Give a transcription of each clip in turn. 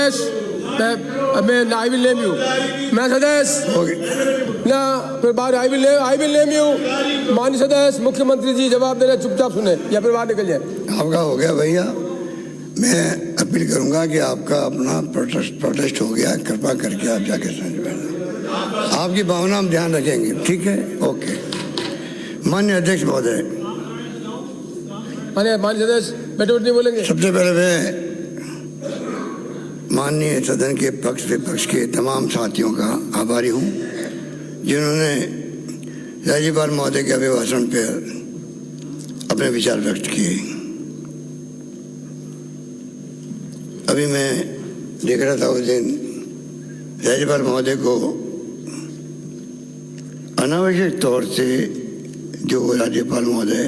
Sadesh, I will name you. मैं सदेश ना फिर बाद I will name you. माननीय सदेश मुख्यमंत्री जी जवाब दे रहे, चुपचाप सुने या फिर बाहर निकल जाए। आपका हो गया भैया। मैं अपील करूंगा कि आपका अपना प्रोटेस्ट हो गया, कृपा करके आप जाके समझ बैठे। आपकी भावना हम ध्यान रखेंगे, ठीक है? ओके। माननीय अध्यक्ष महोदय, माननीय सदेश बैठे नहीं बोलेंगे। सबसे पहले मैं माननीय सदन के पक्ष विपक्ष के तमाम साथियों का आभारी हूं जिन्होंने राज्यपाल महोदय के अभिभाषण पर अपने विचार व्यक्त किए। अभी मैं देख रहा था उस दिन राज्यपाल महोदय को अनावश्यक तौर से जो राज्यपाल महोदय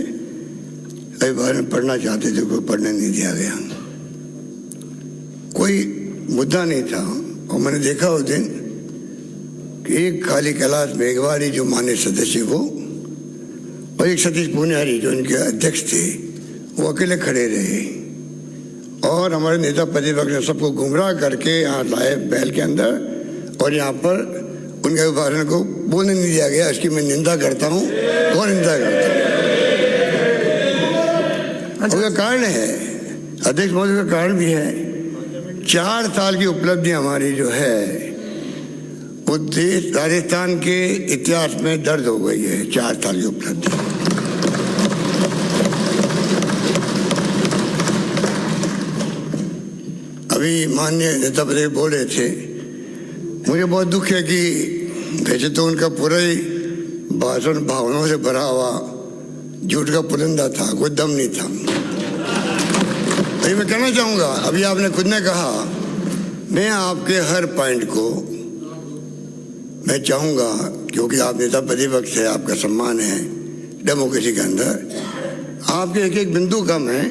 अभिभाषण पढ़ना चाहते थे उसको पढ़ने नहीं दिया गया। कोई मुद्दा नहीं था और मैंने देखा उस दिन कि एक खाली कैलाश मेघवाल जो माननीय सदस्य वो और एक सतीश पूनियारी जो इनके अध्यक्ष थे वो अकेले खड़े रहे और हमारे नेता प्रतिपक्ष ने सबको गुमराह करके यहाँ लाए बैल के अंदर और यहाँ पर उनके अभिभाषण को बोलने नहीं दिया गया। इसकी मैं निंदा करता हूँ और निंदा करता हूँ। उसका कारण है, अध्यक्ष महोदय का कारण भी है, 4 साल की उपलब्धि हमारी जो है वो देश राजस्थान के इतिहास में दर्ज हो गई है। 4 साल की उपलब्धि। अभी माननीय नेता प्रतिपक्ष बोल रहे थे, मुझे बहुत दुख है कि वैसे तो उनका पूरा ही भाषण भावनाओं से भरा हुआ झूठ का पुलिंदा था, कोई दम नहीं था। मैं कहना चाहूंगा, अभी आपने खुद ने कहा, मैं आपके हर पॉइंट को मैं चाहूंगा क्योंकि आप नेता प्रतिपक्ष है, आपका सम्मान है डेमोक्रेसी के अंदर, आपके एक एक बिंदु का मैं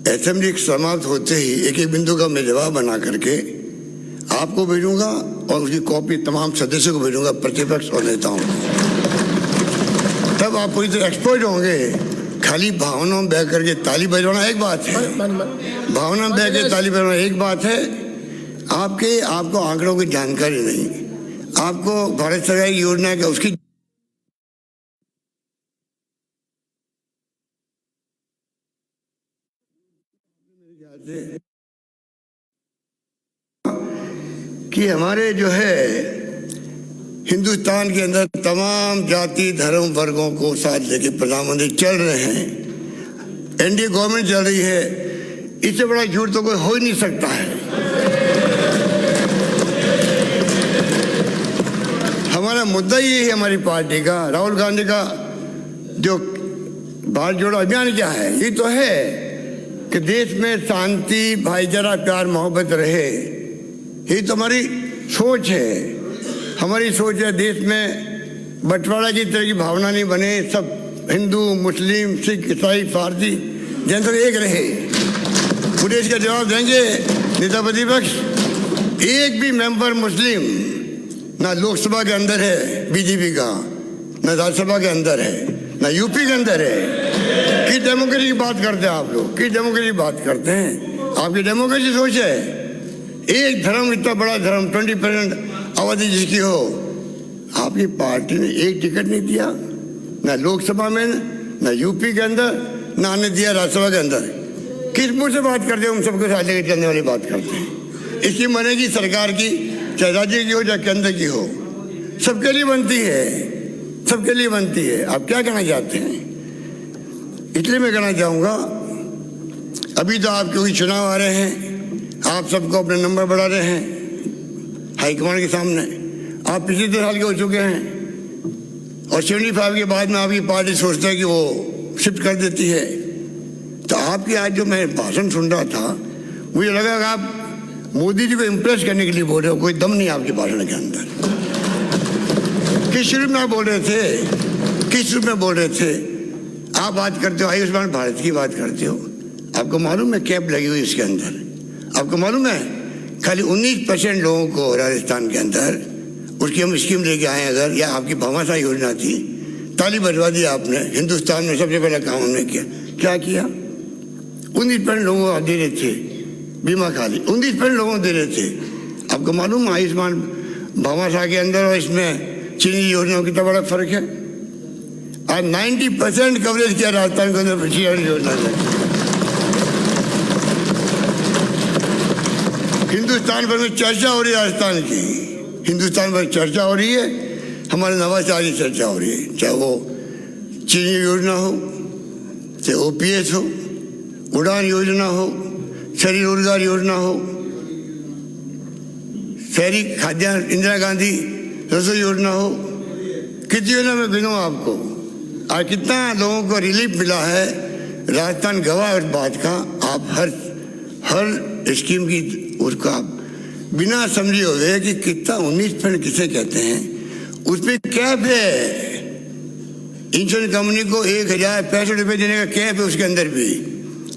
असेंबली समाप्त होते ही एक एक बिंदु का मैं जवाब बना करके आपको भेजूंगा और उसकी कॉपी तमाम सदस्यों को भेजूंगा, प्रतिपक्ष और नेताओं को। तब आप पूरी तरह एक्सपर्ट होंगे। खाली भावनाओं में बह करके ताली बजवाना एक बात है, भावना में बह के ताली बजवाना एक बात है। आपको आंकड़ों की जानकारी नहीं, आपको भारत सरकार की योजना का उसकी कि हमारे जो है हिंदुस्तान के अंदर तमाम जाति धर्म वर्गों को साथ लेके प्रधानमंत्री चल रहे हैं, एनडीए गवर्नमेंट चल रही है। इससे बड़ा झूठ तो कोई हो ही नहीं सकता है। हमारा मुद्दा ये है, हमारी पार्टी का, राहुल गांधी का जो भारत जोड़ो अभियान क्या है, ये तो है कि देश में शांति भाईचारा प्यार मोहब्बत रहे। ये तो हमारी सोच है। हमारी सोच है देश में बंटवारा की तरह की भावना नहीं बने, सब हिंदू मुस्लिम सिख ईसाई फारसी जैन एक रहे। मुझे इसका जवाब देंगे नेता प्रतिपक्ष, एक भी मेंबर मुस्लिम ना लोकसभा के अंदर है बीजेपी का, ना राज्यसभा के अंदर है, ना यूपी के अंदर है। किस डेमोक्रेसी की बात करते हैं आप लोग? किस डेमोक्रेसी की बात करते हैं? आपकी डेमोक्रेसी सोच है एक धर्म इतना बड़ा धर्म 20% आबादी जिसकी हो, आपकी पार्टी ने एक टिकट नहीं दिया, ना लोकसभा में, ना यूपी के अंदर, ना ने दिया राज्यसभा के अंदर। किस मुंह से बात करते हैं? हम सबको साथ लेकर चलने वाली बात करते हैं। इसकी बनेगी सरकार की, चाहे राज्य की हो चाहे केंद्र की हो, सबके लिए बनती है, सबके लिए बनती है। आप क्या कहना चाहते हैं? इसलिए मैं कहना चाहूँगा, अभी तो आपके कोई चुनाव आ रहे हैं, आप सबको अपने नंबर बढ़ा रहे हैं हाईकमांड के सामने। आप पिछले 2 साल के हो चुके हैं और 75 के बाद में आपकी पार्टी सोचता है कि वो शिफ्ट कर देती है। तो आपकी आज जो मैं भाषण सुन रहा था, मुझे लगा कि आप मोदी जी को इम्प्रेस करने के लिए बोल रहे हो। कोई दम नहीं आपके भाषण के अंदर। किस रूप में आप बोल रहे थे? किस रूप में बोल रहे थे? आप बात करते हो आयुष्मान भारत की बात करते हो। आपको मालूम है कैप लगी हुई इसके अंदर? आपको मालूम है खाली 19% लोगों को राजस्थान के अंदर उसकी हम स्कीम लेके आए। अगर या आपकी भामाशाह योजना थी, ताली बजवा दी आपने। हिंदुस्तान में सबसे पहला काम हमने किया, क्या किया? 19% लोगों को आप दे रहे थे बीमा खाली 19% लोगों को दे रहे थे। आपको मालूम आयुष्मान भामाशाह के अंदर और इसमें चीनी योजनाओं कितना बड़ा फर्क है। आज 90% कवरेज किया राजस्थान के अंदर श्रीराम योजना ने। हिंदुस्तान भर में चर्चा हो रही है राजस्थान की, हिंदुस्तान भर चर्चा हो रही है, हमारे नवाचार की चर्चा हो रही है। चाहे वो चीनी योजना हो, चाहे OPS हो, उड़ान योजना हो, शहरी रोजगार योजना हो, शहरी खाद्यान्न इंदिरा गांधी रसोई योजना हो, कितनी योजना में गिनूं आपको। आज कितना लोगों को रिलीफ मिला है। राजस्थान गवाह है इस बात का। आप हर स्कीम की उसका बिना समझे हो गए कि कितना 19% किसे कहते हैं। उसमें कैप है, इंश्योरेंस कंपनी को 1065 रुपये देने का कैप है। उसके अंदर भी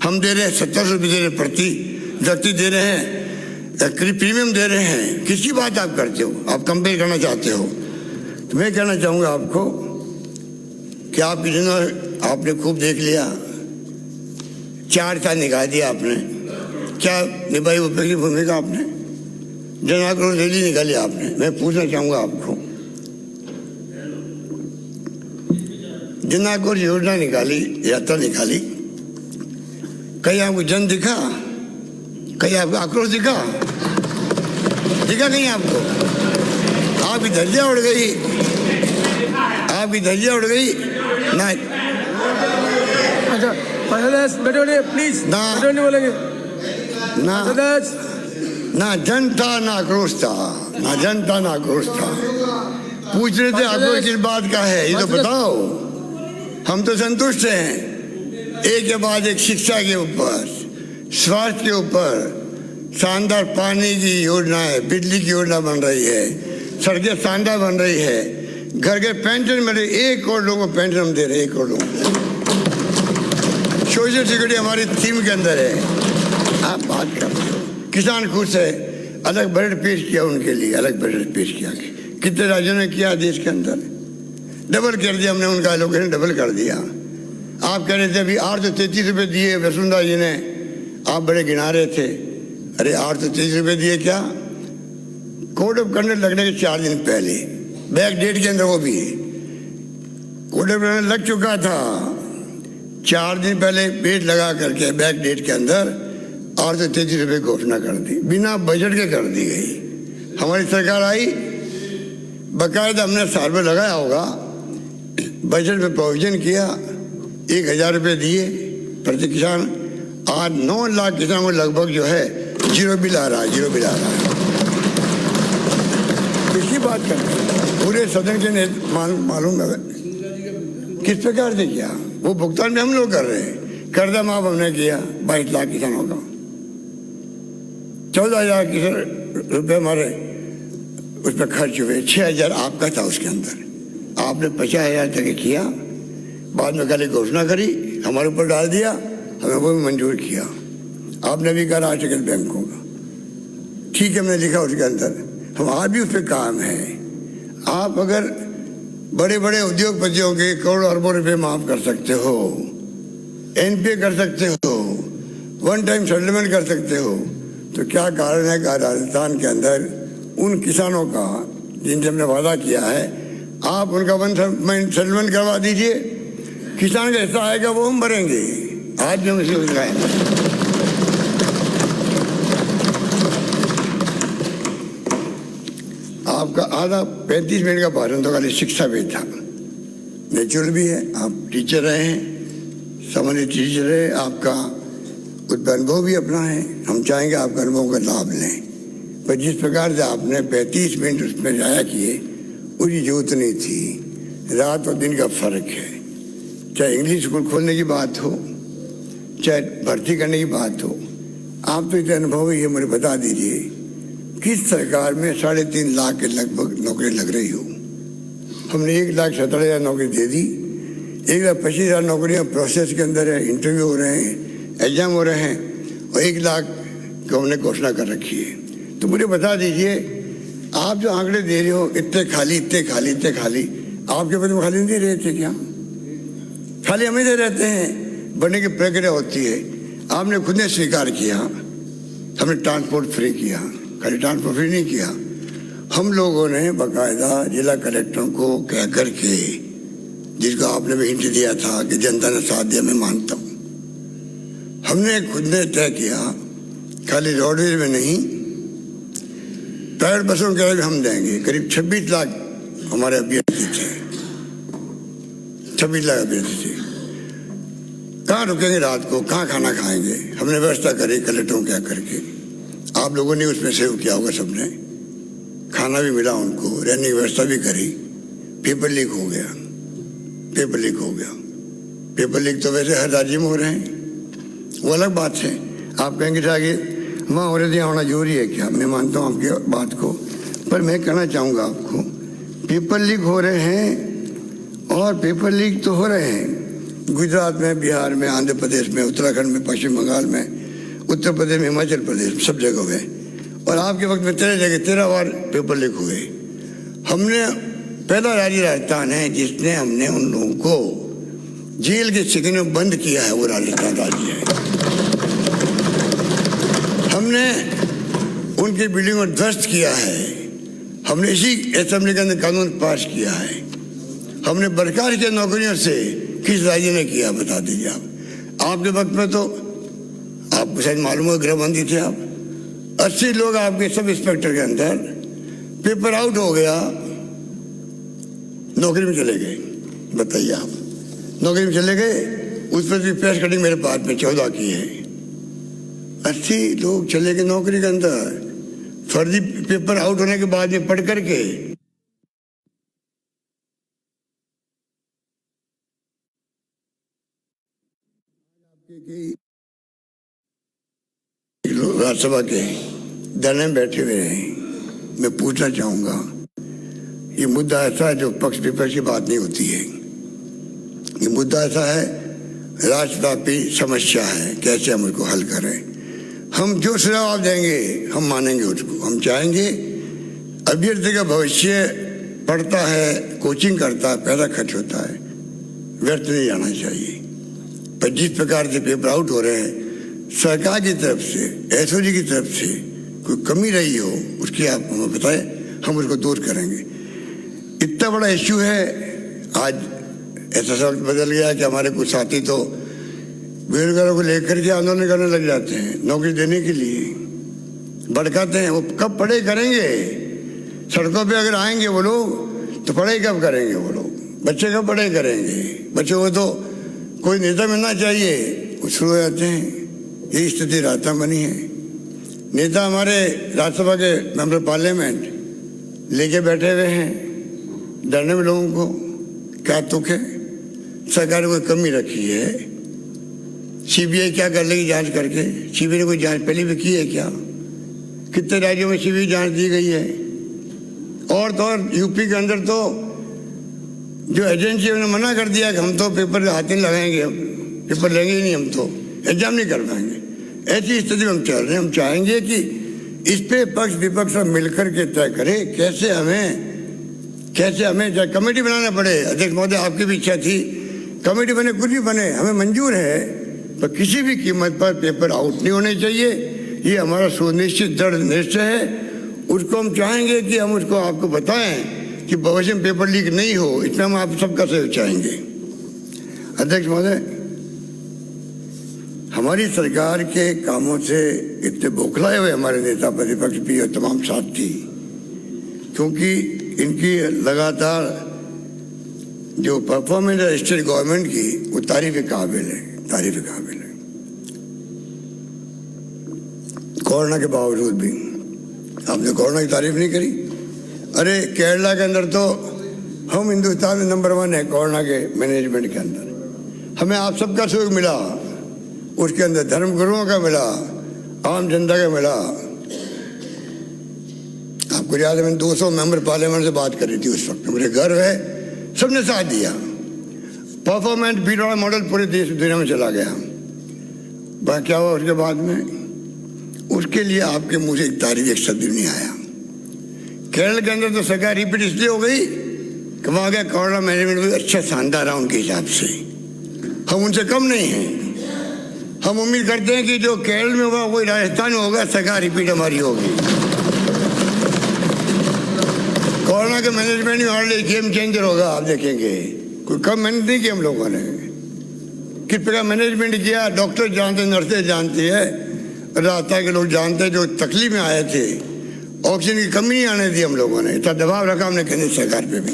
हम दे रहे हैं 1700 रुपये दे रहे हैं, प्रति व्यक्ति दे रहे हैं, प्रीमियम दे रहे हैं। किसकी बात आप करते हो? आप कंपेयर करना चाहते हो। तो मैं कहना चाहूँगा आपको कि आपकी जिंदगी आपने खूब देख लिया, 4 साल निकाल दिया आपने। क्या निभाई उपयोगी भूमिका आपने? जन आक्रोश रैली निकाली आपने। मैं पूछना चाहूँगा आपको, जन आक्रोश योजना निकाली, यात्रा निकाली, कहीं आपको जन दिखा? कहीं आपको आक्रोश दिखा? दिखा कहीं आपको? आपकी धज्जियाँ उड़ गई, आपकी धज्जियाँ उड़ गई ना। अच्छा बैठे प्लीज ना बोलेंगे ना, ना जन था ना आक्रोश था, ना जन था ना आक्रोश था। पूछ रहे थे आक्रोश किस बात का है, ये तो बताओ। हम तो संतुष्ट हैं। एक के बाद एक शिक्षा के ऊपर, स्वास्थ्य के ऊपर शानदार पानी की योजना है, बिजली की योजना बन रही है, सड़कें शानदार बन रही है, घर के पेंशन मिल रही। 1 करोड़ लोगों को पेंशन हम दे रहे हैं, 1 करोड़ लोगों को। सोशल सिक्योरिटी हमारी थीम के अंदर है। आप बात कर रहे हो, किसान खुश है। अलग बजट पेश किया उनके लिए, अलग बजट पेश किया। कितने राज्यों ने किया देश के अंदर? डबल कर दिया हमने उनका एलोकेशन, डबल कर दिया। आप कह रहे थे अभी 833 रुपये दिए वसुंधरा जी ने, आप बड़े गिना रहे थे। अरे 833 रुपये दिए क्या? कोड ऑफ कंडक्ट लगने के 4 दिन पहले, बैक डेट के अंदर वो भी कोड ऑफ कंडक्ट लग चुका था। 4 दिन पहले पेट लगा करके बैक डेट के अंदर 833 रुपये घोषणा कर दी, बिना बजट के कर दी गई। हमारी सरकार आई, बाकायदा हमने साल में लगाया होगा, बजट में प्रोविजन किया, 1000 रुपये दिए प्रति किसान। आज 9 लाख किसानों को लगभग जो है जीरो बिल आ रहा है, जीरो बिल आ रहा है। किसकी बात करते हैं? पूरे सदन के मालूम है किस प्रकार से किया। वो भुगतान भी हम लोग कर रहे हैं। कर्जा माफ हमने किया 22 लाख किसानों का, 14,000 रुपये हमारे उस पर खर्च हुए, 6,000 आपका था उसके अंदर। आपने 50,000 तक किया, बाद में कल घोषणा करी, हमारे ऊपर डाल दिया, हमें वो भी मंजूर किया। आपने भी कहा राष्ट्रीयकृत बैंकों का, ठीक है, हमने लिखा उसके अंदर, हम आज भी उस पर काम है। आप अगर बड़े बड़े उद्योगपतियों के करोड़ों अरबों रुपए माफ कर सकते हो, NPA कर सकते हो, 1 टाइम सेटलमेंट कर सकते हो, तो क्या कारण है कि राजस्थान के अंदर उन किसानों का जिनसे हमने वादा किया है, आप उनका 1 टाइम सेटलमेंट करवा दीजिए। किसान का हिस्सा आएगा वो हम भरेंगे। आज भी हम इसे उठाएंगे। आपका आधा 35 मिनट का भाषण तो खाली शिक्षा पे था, नेचुरल भी है। आप टीचर रहे हैं, सामान्य टीचर रहे, आपका उस पर अनुभव भी अपना है। हम चाहेंगे आपका अनुभव का लाभ लें, पर जिस प्रकार से आपने 35 मिनट उसमें जाया किए, उसकी जरूरत नहीं थी। रात और दिन का फर्क है। चाहे इंग्लिश स्कूल खोलने की बात हो, चाहे भर्ती करने की बात हो, आप तो इतना अनुभव ही है। मुझे बता दीजिए किस सरकार में 3.5 लाख के लगभग नौकरी लग रही हो। हमने 1,17,000 नौकरी दे दी, 1,25,000 नौकरियां प्रोसेस के अंदर है, इंटरव्यू हो रहे हैं, एग्जाम हो रहे हैं, और 1 लाख को हमने घोषणा कर रखी है। तो मुझे बता दीजिए, आप जो आंकड़े दे रहे हो, इतने खाली, इतने खाली, इतने खाली, आपके पद में खाली नहीं रहे थे क्या? खाली हमें दे रहते हैं, बढ़ने की प्रक्रिया होती है। आपने खुद ने स्वीकार किया हमने ट्रांसपोर्ट फ्री किया, खाली ट्रांसपोर्ट फ्री नहीं किया, हम लोगों ने बाकायदा जिला कलेक्टरों को कह कर के, जिसको आपने भी हिंट दिया था कि जनता ने साथ दिया, मैं मानता हूँ, हमने खुद ने तय किया खाली रोडवेज में नहीं, प्राइवेट बसों के भी हम देंगे। करीब 26 लाख हमारे अभ्यर्थी थे, 26 लाख अभ्यर्थी थे। कहाँ रुकेंगे रात को, कहाँ खाना खाएंगे, हमने व्यवस्था करी कलेक्टरों क्या करके। आप लोगों ने उसमें सेव किया होगा, सबने खाना भी मिला उनको, रहने की व्यवस्था भी करी। पेपर लीक हो गया, पेपर लीक हो गया। पेपर लीक तो वैसे हर राज्य में हो रहे हैं, वो अलग बात है। आप कहेंगे कि वहाँ हो रहे थे, होना जरूरी है क्या? मैं मानता हूँ आपकी बात को, पर मैं कहना चाहूँगा आपको, पेपर लीक हो रहे हैं, और पेपर लीक तो हो रहे हैं गुजरात में, बिहार में, आंध्र प्रदेश में, उत्तराखंड में, पश्चिम बंगाल में, उत्तर प्रदेश में, हिमाचल प्रदेश, सब जगह हुए। और आपके वक्त में 13 बार पेपर लीक हुए। हमने पहला राज्य राजस्थान है जिसने हमने उन लोगों को जेल के शिकन में बंद किया है, वो राजस्थान राज्य है। हमने उनकी बिल्डिंग को ध्वस्त किया है। हमने इसी असेंबली के अंदर कानून पास किया है। हमने बरकरार किया नौकरियों से, किस राज्य ने किया बता दीजिए आप। आपके वक्त में तो आपको शायद मालूम हो, गृह मंत्री थे आप, 80 लोग आपके सब इंस्पेक्टर के अंदर पेपर आउट हो गया, नौकरी में चले गए। बताइए आप, नौकरी में चले गए, उस पर भी प्रेस कटिंग मेरे पास में 14 की है। 80 लोग चले गए नौकरी के अंदर, फर्जी पेपर आउट होने के बाद में पढ़ करके। राज्यसभा के धरने में बैठे हुए हैं। मैं पूछना चाहूंगा, ये मुद्दा ऐसा है जो पक्ष विपक्ष की बात नहीं होती है। ये मुद्दा ऐसा है, राष्ट्रव्यापी समस्या है, कैसे हम उसको हल करें। हम जो सुझाव देंगे हम मानेंगे उसको। हम चाहेंगे अभ्यर्थी का भविष्य पढ़ता है, कोचिंग करता है, पैसा खर्च होता है, व्यर्थ नहीं जाना चाहिए। पर जिस प्रकार से पेपर आउट हो रहे हैं, सरकार की तरफ से, एसओजी की तरफ से कोई कमी रही हो, उसकी आप हमें बताएं, हम उसको दूर करेंगे। इतना बड़ा इश्यू है। आज ऐसा वक्त बदल गया कि हमारे कुछ साथी तो बेरोजगारों को लेकर के आंदोलन करने लग जाते हैं, नौकरी देने के लिए भड़काते हैं। वो कब पढ़ाई करेंगे? सड़कों पे अगर आएंगे वो लोग तो पढ़ाई कब करेंगे? वो लोग बच्चे कब पढ़ाई करेंगे? बच्चों को तो कोई नेता मिलना चाहिए, वो शुरू हो जाते हैं। ये स्थिति राजस्थान बनी है। नेता हमारे राज्यसभा के मेंबर पार्लियामेंट लेके बैठे हुए हैं डरने में लोगों को। क्या तुक है? सरकार ने कोई कमी रखी है? सीबीआई क्या कर लेगी जांच करके? सीबीआई ने कोई जांच पहले भी की है क्या? कितने राज्यों में सीबीआई जांच दी गई है? और तो और यूपी के अंदर तो जो एजेंसी है उन्होंने मना कर दिया कि हम तो पेपर हाथ नहीं लगाएंगे, पेपर लेंगे ही नहीं, हम तो एग्जाम नहीं कर पाएंगे। ऐसी स्थिति में हम चल रहे हैं। हम चाहेंगे कि इस पे पक्ष विपक्ष सब मिलकर के तय करें कैसे हमें कमेटी बनाना पड़े। अध्यक्ष महोदय, आपकी भी इच्छा थी कमेटी बने, कुछ भी बने, हमें मंजूर है, पर किसी भी कीमत पर पेपर आउट नहीं होने चाहिए। ये हमारा सुनिश्चित दृढ़ निश्चय है। उसको हम चाहेंगे कि हम उसको आपको बताएं कि भविष्य में पेपर लीक नहीं हो, इसमें हम आप सबका सहयोग चाहेंगे। अध्यक्ष महोदय, हमारी सरकार के कामों से इतने बौखलाए हुए हमारे नेता प्रतिपक्ष भी और तमाम साथी, क्योंकि इनकी लगातार जो परफॉर्मेंस है स्टेट गवर्नमेंट की, वो तारीफ काबिल है। कोरोना के बावजूद भी आपने कोरोना की तारीफ नहीं करी। अरे केरला के अंदर तो हम हिंदुस्तान में नंबर 1 है कोरोना के मैनेजमेंट के अंदर। हमें आप सबका सहयोग मिला, उसके अंदर धर्म गुरुओं का मिला, आम जनता का मिला। आपको याद है, मैंने 200 मेंबर पार्लियामेंट से बात करी थी उस वक्त। मुझे गर्व है, सबने साथ दिया। परफॉर्मेंस बीडोड़ा मॉडल पूरे देश दुनिया में चला गया। वह क्या हुआ उसके बाद में? उसके लिए आपके मुंह से एक तारीफ, एक शब्द नहीं आया। केरल के अंदर तो सरकार रिपीट इसलिए हो गई कि वहाँ का कोरोना मैनेजमेंट भी अच्छा शानदार रहा उनके हिसाब से। हम उनसे कम नहीं हैं, हम उम्मीद करते हैं कि जो केरल में हुआ वही राजस्थान में होगा, सरकार रिपीट हमारी होगी। कोरोना के मैनेजमेंट में हमारे लिए गेम चेंजर होगा, आप देखेंगे। कोई कम मेहनत नहीं की हम लोगों ने, किस प्रकार मैनेजमेंट किया, डॉक्टर जानते, नर्सेज जानती है, रास्ता के लोग जानते हैं, जो तकलीफ में आए थे। ऑक्सीजन की कमी नहीं आने दी हम लोगों ने, इतना दबाव रखा हमने केंद्र सरकार पे भी।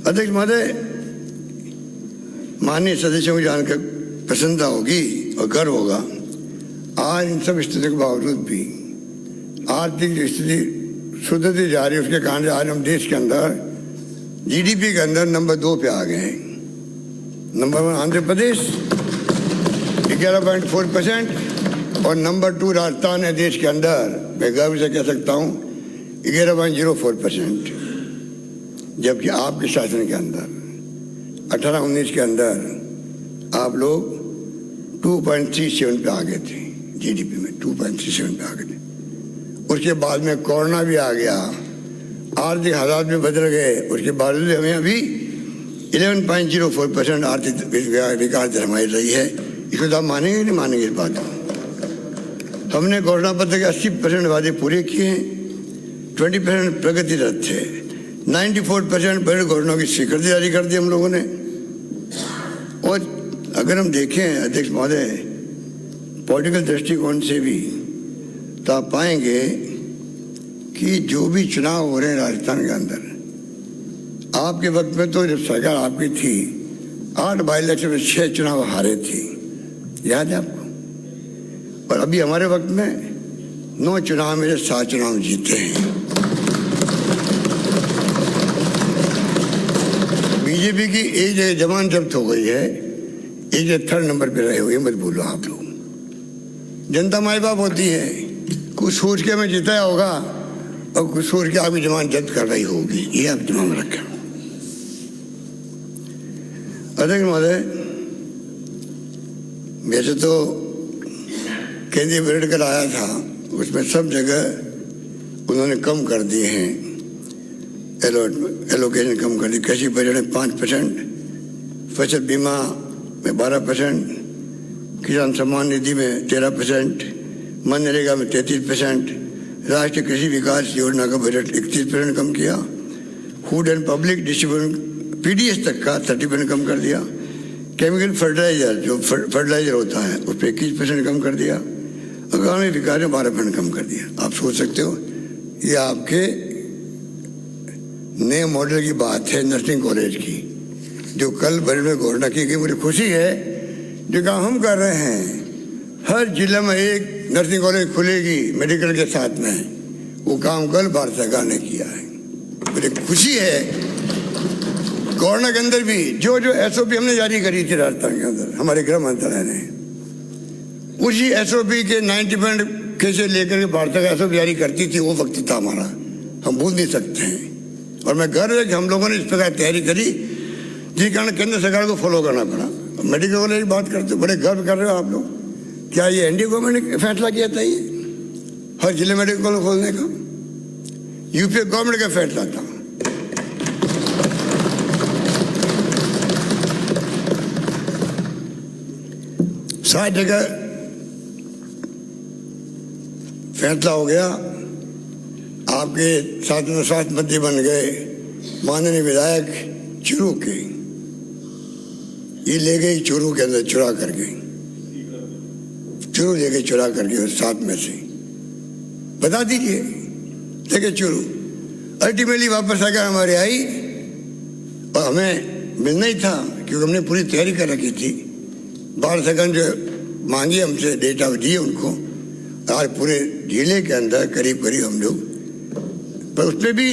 अध्यक्ष महोदय, माननीय सदस्यों को जानकर प्रसन्नता होगी और गर्व होगा। आज इन सब स्थिति के बावजूद भी आर्थिक स्थिति सुधरती जा रही है, उसके कारण आज हम देश के अंदर जीडीपी के अंदर नंबर 2 पे आ गए हैं। नंबर 1 आंध्र प्रदेश 11.4% और नंबर 2 राजस्थान है देश के अंदर, मैं गर्व से कह सकता हूँ 11.04%। जबकि आपके शासन के अंदर 18-19 के अंदर आप लोग 2.37 पे आ गए थे, जीडीपी में 2.37 पे आ गए थे। उसके बाद में कोरोना भी आ गया, आर्थिक हालात भी बदल गए, उसके बावजूद हमें अभी 11.04% आर्थिक विकास दर हमारी रही है। इसको तो आप मानेंगे नहीं मानेंगे इस बात को। हमने घोषणा पत्र के 80% वादे पूरे किए हैं, 20% प्रगतिरत थे, 94% बड़े घोषणाओं की स्वीकृति जारी कर दी हम लोगों ने। और अगर हम देखें अध्यक्ष महोदय, पॉलिटिकल दृष्टिकोण से भी तो आप पाएंगे कि जो भी चुनाव हो रहे हैं राजस्थान के अंदर, आपके वक्त में तो जब सरकार आपकी थी 8 बाई इलेक्शन में 6 चुनाव हारे थे, याद है आपको। और अभी हमारे वक्त में 9 चुनाव में 7 चुनाव जीते हैं। बीजेपी की एक जगह जमान जब्त हो गई है, एक जगह 3rd नंबर पे रहे हुए, मत भूलो आप लोग। जनता माई बाप होती है, कुछ सोच के हमें जिताया होगा और कुछ सोच के आपकी जमान जब्त कर रही होगी, ये आप दिमाग में रखें। अध्यक्ष महोदय, वैसे तो केंद्रीय बजट कल आया था, उसमें सब जगह उन्होंने कम कर दिए हैं, एलोकेशन कम कर दी। कृषि बजट में 5%, फसल बीमा में 12%, किसान सम्मान निधि में 13%, मनरेगा में 33%, राष्ट्रीय कृषि विकास योजना का बजट 31% कम किया, food and public distribution PDS तक का 30% कम कर दिया, केमिकल फर्टिलाइजर जो फर्टिलाइजर होता है उस पर 21% कम कर दिया, और ग्रामीण विकास में 12% कम कर दिया। आप सोच सकते हो, ये आपके नए मॉडल की बात है नर्सिंग कॉलेज की, जो कल बजट में घोषणा की गई। मुझे खुशी है जो काम हम कर रहे हैं, हर जिले में एक नर्सिंग कॉलेज खुलेगी मेडिकल के साथ में, वो काम कल भारत सरकार ने किया है। मुझे खुशी है। कोरोना के अंदर भी जो जो एसओपी हमने जारी करी थी राजस्थान के अंदर, हमारे गृह मंत्रालय ने उसी एसओपी के 90% कैसे लेकर के भारत सरकार एसओपी जारी करती थी, वो वक्त था हमारा, हम भूल नहीं सकते हैं। और मैं गर्व है कि हम लोगों ने इस प्रकार तैयारी करी, जिस कारण केंद्र सरकार को फॉलो करना पड़ा। मेडिकल कॉलेज की बात करते हो, बड़े गर्व कर रहे हो आप लोग। क्या ये एनडीए गवर्नमेंट ने फैसला किया था ये हर जिले मेडिकल कॉलेज खोलने का? यूपीए गवर्नमेंट का फैसला था। सात जगह फैसला हो गया, आपके साथ मंत्री बन गए माननीय विधायक चुरू के, ये ले गई चुरू के अंदर चुरा करके, चुरू ले गई चुरा करके 7 में से, बता दीजिए, लेके चुरू। अल्टीमेटली वापस आकर हमारे आई और हमें मिलना ही था क्योंकि हमने पूरी तैयारी कर रखी थी। 12 सेकंड जो मांगी हमसे डेटा दिए उनको, आज पूरे जिले के अंदर करीब करीब हम लोग, पर उसमें भी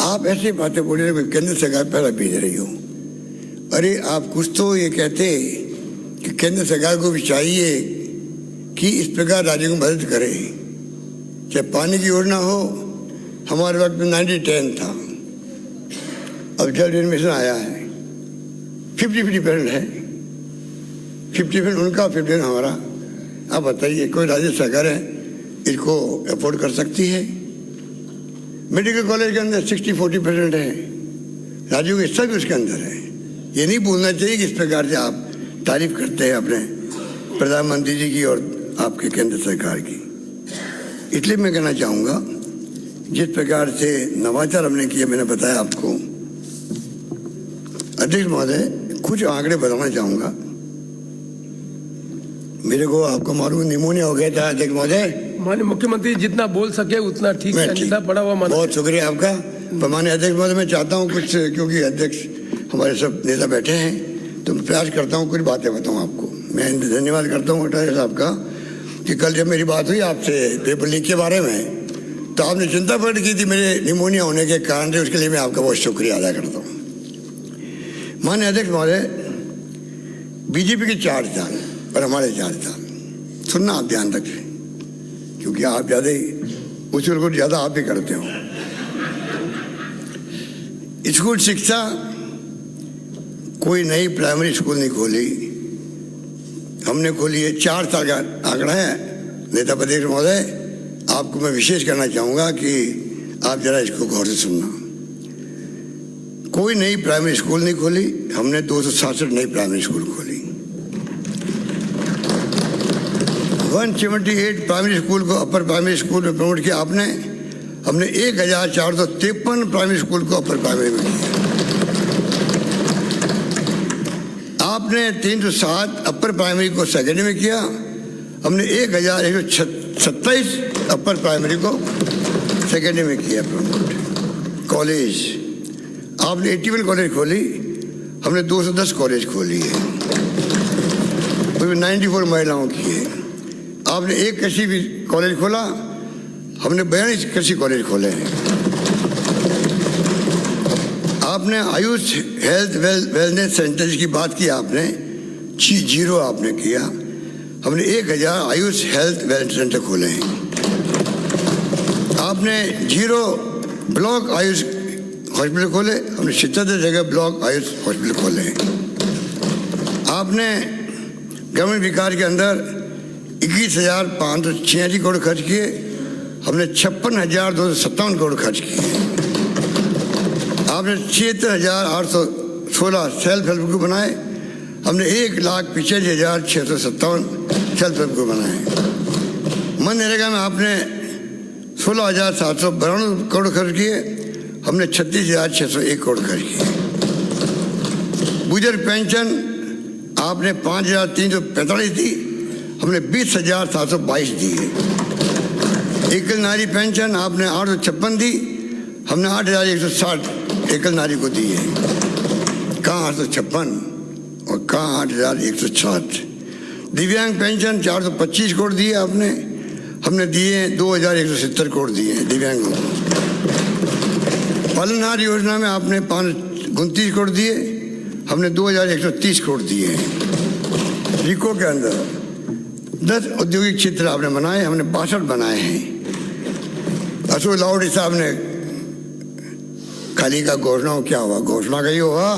आप ऐसी बातें बोल रहे केंद्र सरकार पहला भेज रही हो। अरे आप कुछ तो ये कहते कि केंद्र सरकार को भी चाहिए कि इस प्रकार राज्यों को मदद करे, चाहे पानी की योजना हो, हमारे वक्त में 90-10 था, अब जल जीवन मिशन आया है, 50-50% है, 50% उनका 50% हमारा। आप बताइए कोई राज्य सरकार है इसको अफोर्ड कर सकती है? मेडिकल कॉलेज के अंदर 60-40% है, राज्यों के सब उसके अंदर है। ये नहीं भूलना चाहिए कि इस प्रकार से आप तारीफ करते हैं अपने प्रधानमंत्री जी की और आपके केंद्र सरकार की। इसलिए मैं कहना चाहूँगा, जिस प्रकार से नवाचार हमने किया, मैंने बताया आपको। अध्यक्ष महोदय, कुछ आंकड़े बताना चाहूँगा। मेरे को आपको मालूम निमोनिया हो गया था अध्यक्ष महोदय। माननीय मुख्यमंत्री जितना बोल सके उतना ठीक है, अन्यथा पड़ा हुआ माना। बहुत शुक्रिया आपका। पर माननीय अध्यक्ष महोदय, मैं चाहता हूँ कुछ, क्योंकि अध्यक्ष हमारे सब नेता बैठे हैं, तो मैं प्रयास करता हूँ कुछ बातें बताऊँ आपको। मैं धन्यवाद करता हूँ अटल साहब का कि कल जब मेरी बात हुई आपसे पेपर लीक के बारे में, तो आपने चिंता प्रकट की थी मेरे निमोनिया होने के कारण से। उसके लिए मैं आपका बहुत शुक्रिया अदा करता हूँ। माननीय अध्यक्ष महोदय, बीजेपी के 4 साल और हमारे 4 साल, सुनना आप ध्यान रखें, क्योंकि आप ज़्यादा ही उछल को ज़्यादा आप ही करते हो। स्कूल शिक्षा, कोई नई प्राइमरी स्कूल नहीं खोली, हमने खोली है। 4 साल का आंकड़ा है। नेता प्रतिपक्ष महोदय, आपको मैं विशेष करना चाहूँगा कि आप जरा इसको गौर से सुनना। कोई नई प्राइमरी स्कूल नहीं खोली, हमने 267 नई प्राइमरी स्कूल खोली। 178 प्राइमरी स्कूल को अपर प्राइमरी स्कूल में प्रमोट किया आपने। हमने 1453 प्राइमरी स्कूल को अपर प्राइमरी में किया। आपने 307 अपर प्राइमरी को सेकेंडरी में किया। हमने 1127 अपर प्राइमरी को सेकेंडरी में किया प्रमोट। कॉलेज, आपने 81 कॉलेज खोली, हमने 210 कॉलेज खोली है, उसमें 94 महिलाओं की है। आपने एक कृषि भी कॉलेज खोला, हमने 42 कृषि कॉलेज खोले हैं। आपने आयुष हेल्थ वेलनेस सेंटर्स की बात की, आपने 0 आपने किया। हमने 1000 आयुष हेल्थ वेलनेस सेंटर खोले हैं। आपने 0 ब्लॉक आयुष हॉस्पिटल खोले, हमने 77 जगह ब्लॉक आयुष हॉस्पिटल खोले हैं। आपने ग्रामीण विकास के अंदर 21,586 करोड़ खर्च किए, हमने 56,257 करोड़ खर्च किए। आपने 76,816 सेल्फ हेल्प ग्रुप बनाए, हमने 1,85,657 सेल्फ हेल्प ग्रुप बनाए। मनरेगा में आपने 16,792 करोड़ खर्च किए, हमने 36,601 करोड़ खर्च किए। बुजुर्ग पेंशन आपने 5,345 दी, हमने 20,722 दी है। एकल नारी पेंशन आपने 856 दी, हमने 8,160 एकल नारी को दी है। कहाँ 856 और कहाँ 8,160। दिव्यांग पेंशन 425 करोड़ दिए आपने, हमने दिए 2,170 करोड़ दिए हैं दिव्यांगों को। पालनहार योजना में आपने 529 करोड़ दिए, हमने 2,130 करोड़ दिए हैं। रिको के अंदर 10 औद्योगिक क्षेत्र आपने बनाए, हमने 62 बनाए हैं। अशोक लाहौटी साहब ने खाली का घोषणा क्या हुआ? घोषणा का ये हुआ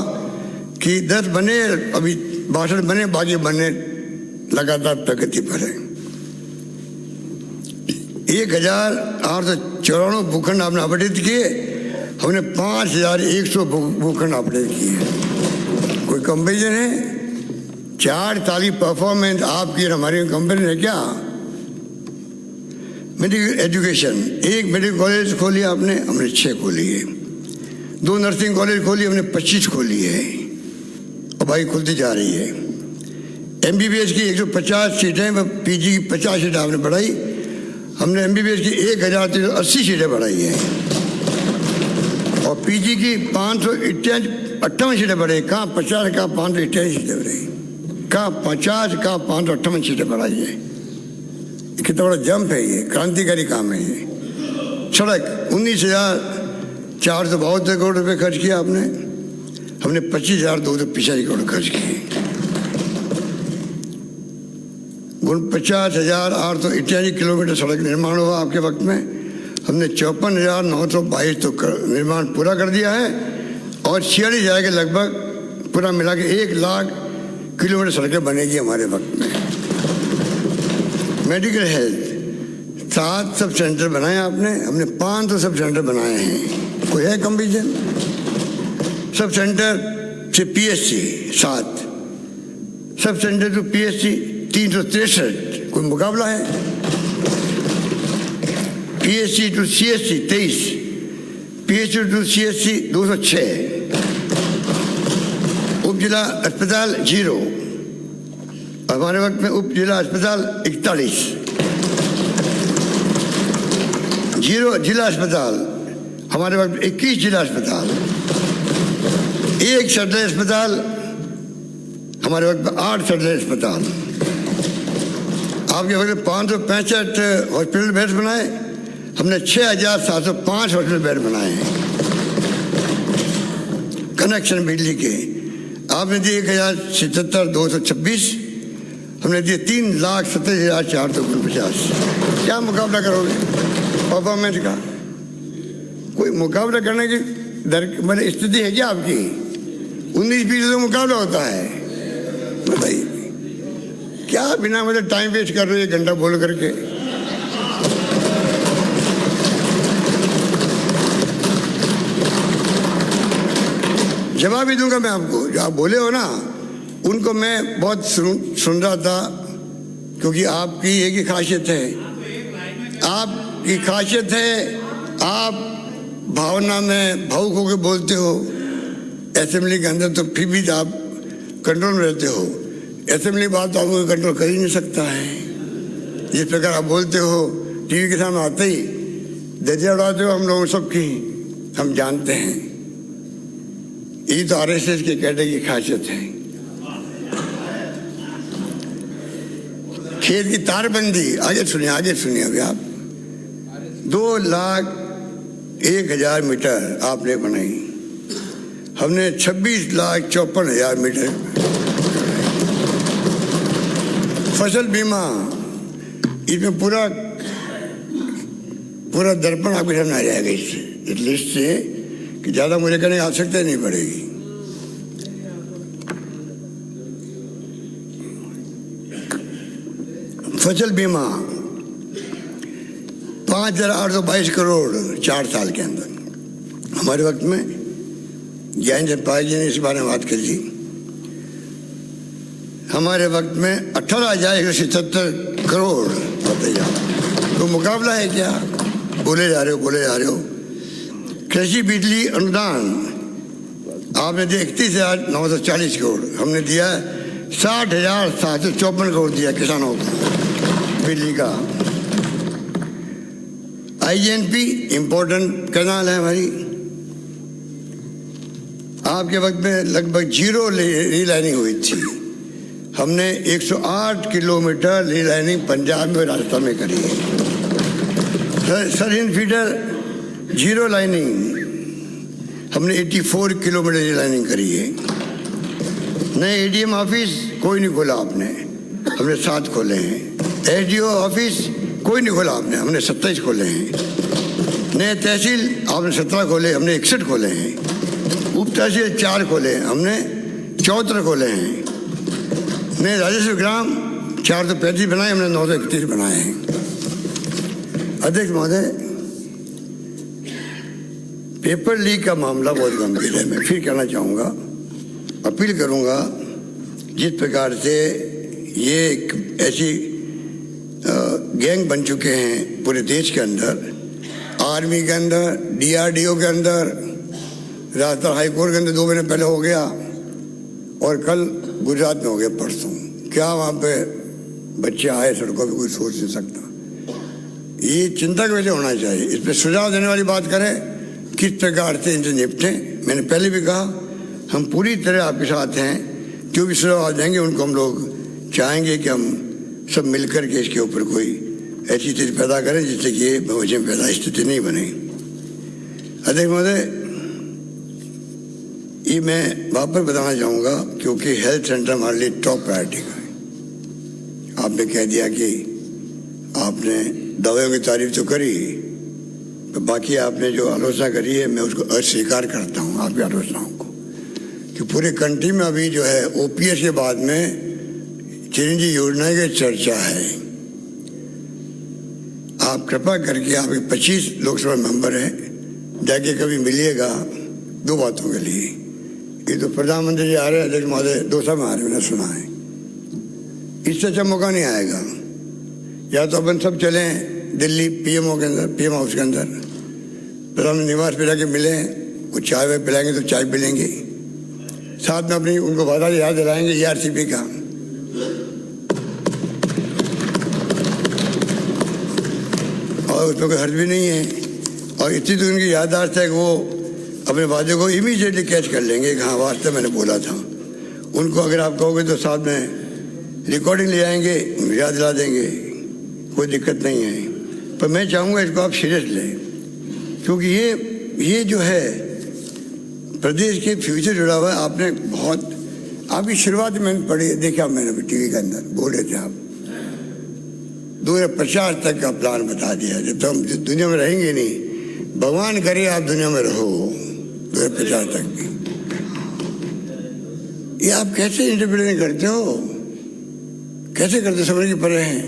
कि 10 बने, अभी 62 बने, बाकी बनने लगातार प्रगति पर है। 1,894 भूखंड आपने आवंटित किए, हमने 5,100 भूखंड आवंटित किए। कोई कंपेरिजन है? 4 साल परफॉर्मेंस आपकी और हमारी कंपेरिजन है क्या? मेडिकल एजुकेशन, 1 मेडिकल कॉलेज खोली आपने, हमने 6 खोली है। 2 नर्सिंग कॉलेज खोली, हमने 25 खोली है और भाई खुलती जा रही है। MBBS की 150 सीटें, PG की 50 सीटें आपने बढ़ाई, हमने MBBS की 1,380 सीटें बढ़ाई हैं और PG की 558 सीटें बढ़ाई। कहाँ 50, कहाँ 588 सीटें बढ़ाई, कहाँ 50, कहाँ 558 सीटें बढ़ाई है। कितना बड़ा जंप है, ये क्रांतिकारी काम है। ये सड़क 19,472 करोड़ रुपए खर्च किया आपने, हमने 25,285 करोड़ खर्च किए। 49,888 किलोमीटर सड़क निर्माण हुआ आपके वक्त में, हमने 54,922 तो निर्माण पूरा कर दिया है और 46,000 के लगभग पूरा मिला के 1 लाख किलोमीटर सड़कें बनेगी हमारे वक्त में। मेडिकल हेल्थ 7 सब सेंटर बनाए आपने, हमने 500 सब सेंटर बनाए हैं। कोई है कंपेरिजन? सब सेंटर से PSC 7, sub centre to PSC 363, कोई मुकाबला है? PHC to CHC 23, PHC to CHC 206, उप जिला अस्पताल 0, हमारे वक्त में उप जिला अस्पताल 41, 0 जिला अस्पताल, हमारे वक्त 21 जिला अस्पताल, 1 सदर अस्पताल, हमारे वक्त में 8 सदर अस्पताल। आपके वक्त 565 हॉस्पिटल बेड्स बनाए, हमने 6705 हॉस्पिटल बेड बनाए हैं कनेक्शन बिजली के। आपने दिए 1077,226, हमने दिए 3,70,449। क्या मुकाबला करोगे परफॉर्मेंस का? कोई मुकाबला करने की मतलब स्थिति है क्या आपकी? 19-20 तो मुकाबला होता है। बताइए क्या बिना मतलब टाइम वेस्ट कर रहे हो 1 घंटा बोल करके? जवाब भी दूंगा मैं आपको। जो आप बोले हो ना उनको मैं बहुत सुन रहा था, क्योंकि आपकी एक ही खासियत है, आपकी खासियत है आप भावना में भावुक होकर बोलते हो। असेंबली के अंदर तो फिर भी आप कंट्रोल में रहते हो, असेंबली बात तो आपको कंट्रोल कर ही नहीं सकता है। जिस प्रकार आप बोलते हो टीवी के सामने आते ही दर्जा उड़ाते हो हम लोग सबकी, हम जानते हैं। ये तो RSS के कैडर की खासियत है। खेत की तारबंदी, आगे सुनिए अभी आप। 2,01,000 मीटर आपने बनाई, हमने 26,54,000 मीटर। फसल बीमा, इसमें पूरा दर्पण आपके सामने आ जाएगा इस लिस्ट से कि ज़्यादा मुझे करने की आवश्यकता नहीं पड़ेगी। फसल बीमा 5,822 करोड़ 4 साल के अंदर। हमारे वक्त में ज्ञान चंपाई जी ने इस बारे में बात कर दी। हमारे वक्त में 18,177 करोड़। बताइए तो मुकाबला है क्या? बोले जा रहे हो। कृषि बिजली अनुदान आपने दिया 31,940 करोड़, हमने दिया 60,754 करोड़ दिया किसानों को बिजली का। INP इम्पोर्टेंट कैनाल है हमारी, आपके वक्त में लगभग 0 रीलाइनिंग हुई थी, हमने 108 किलोमीटर रीलाइनिंग पंजाब में राजस्थान में करी है। सरहिंद फीडर 0 लाइनिंग, हमने 84 किलोमीटर रीलाइनिंग करी है। नए ADM ऑफिस कोई नहीं खोला आपने, हमने 7 खोले हैं। SDO ऑफिस कोई नहीं खोला आपने, हमने 27 खोले हैं। नए तहसील आपने 17 खोले, हमने 61 खोले हैं। उप तहसील 4 खोले, हमने 74 खोले हैं। नए राजस्व ग्राम 435 बनाए, हमने 931 बनाए हैं। अध्यक्ष महोदय, पेपर लीक का मामला बहुत गंभीर है। मैं फिर कहना चाहूँगा, अपील करूँगा, जिस प्रकार से ये एक ऐसी गैंग बन चुके हैं पूरे देश के अंदर, आर्मी के अंदर, DRDO के अंदर, राजस्थान हाईकोर्ट के अंदर 2 महीने पहले हो गया, और कल गुजरात में हो गया परसों। क्या वहाँ पे बच्चे आए सड़कों पे, कोई सोच नहीं सकता। ये चिंता की वजह होना चाहिए। इस पर सुझाव देने वाली बात करें, किस प्रकार से इनसे निपटें। मैंने पहले भी कहा हम पूरी तरह आपके साथ हैं, जो भी सुझाव देंगे उनको हम लोग चाहेंगे कि हम सब मिलकर के इसके ऊपर कोई ऐसी स्थिति पैदा करें जिससे कि ये भविष्य में पैदा स्थिति नहीं बने। अध्यक्ष महोदय, ये मैं वापस बताना चाहूँगा, क्योंकि हेल्थ सेंटर हमारे लिए टॉप प्रायोरिटी का है। आपने कह दिया कि आपने दवाइयों की तारीफ तो करी, तो बाकी आपने जो आलोचना करी है मैं उसको अस्वीकार करता हूँ आपकी आलोचनाओं को, कि पूरे कंट्री में अभी जो है OPS के बाद में चिरंजीवी योजना की चर्चा है। आप कृपा करके, आप 25 लोकसभा मेंबर हैं, जाके कभी मिलिएगा 2 बातों के लिए। ये तो प्रधानमंत्री जी आ रहे हैं, अध्यक्ष महोदय 2 में आ रहे, मैंने सुना है। इससे अच्छा मौका नहीं आएगा। या तो अपन सब चलें दिल्ली पीएमओ के अंदर, पीएम हाउस के अंदर, प्रधानमंत्री निवास पे जाके मिलें, कुछ चाय वाय पिलाएंगे तो चाय पी लेंगे, साथ में अपनी उनको वादा याद दिलाएंगे ERCP का। और उसमें कोई हर्ज भी नहीं है, और इतनी तो उनकी याददाश्त है कि वो अपने वादे को इमीडिएटली कैच कर लेंगे कि हाँ वास्तव मैंने बोला था। उनको अगर आप कहोगे तो साथ में रिकॉर्डिंग ले आएंगे, याद दिला देंगे, कोई दिक्कत नहीं है। पर मैं चाहूँगा इसको आप सीरियस लें, क्योंकि ये जो है प्रदेश के फ्यूचर जुड़ा हुआ है। आपने बहुत आपकी शुरुआत मैंने पढ़ी, देखा मैंने टीवी के अंदर बोल रहे थे आप 2050 तक का प्लान बता दिया। जब तो हम दुनिया में रहेंगे नहीं, भगवान करे आप दुनिया में रहो 2050 तक। ये आप कैसे इंटरप्रेट करते हो, कैसे करते, समझ के परे हैं।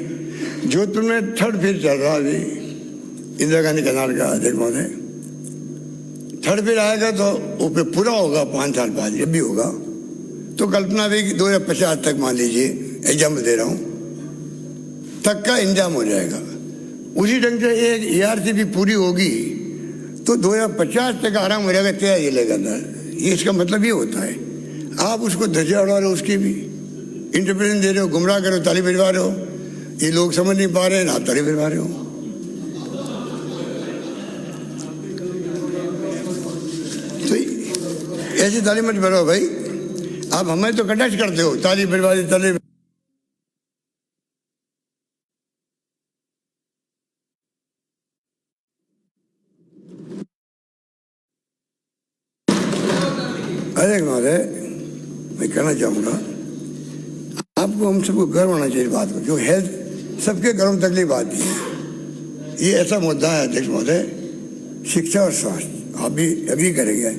जोधपुर में 3rd फेज चल रहा अभी, इंदिरा गांधी कनाल का अध्यक्ष महोदय। 3rd फेज आएगा तो वो पूरा होगा 5 साल बाद, जब भी होगा तो कल्पना भी 2050 तक मान लीजिए, एग्जाम्पल दे रहा हूँ, तक का इंतजाम हो जाएगा। उसी ढंग से एक ERCP पूरी होगी तो 2050 तक आराम हो जाएगा 13 जिले के अंदर। ये इसका मतलब ये होता है। आप उसको धज्जियां उड़ा रहे हो, उसकी भी इंटरप्रेशन दे रहे हो, गुमराह कर रहे हो, ताली बजवा रहे हो। ये लोग समझ नहीं पा रहे हैं, आप ताली बजवा रहे हो। तो ऐसी ताली मत बजाओ भाई, आप हमें तो कटाक्ष करते हो, ताली बजवा दी, ताली। अरे महोदय, मैं कहना चाहूँगा आपको, हम सबको गर्व होना चाहिए बात को, जो हेल्थ सबके गर्व में तकलीफ आती है। ये ऐसा मुद्दा है अध्यक्ष महोदय, शिक्षा और स्वास्थ्य। आप भी अग्री करेंगे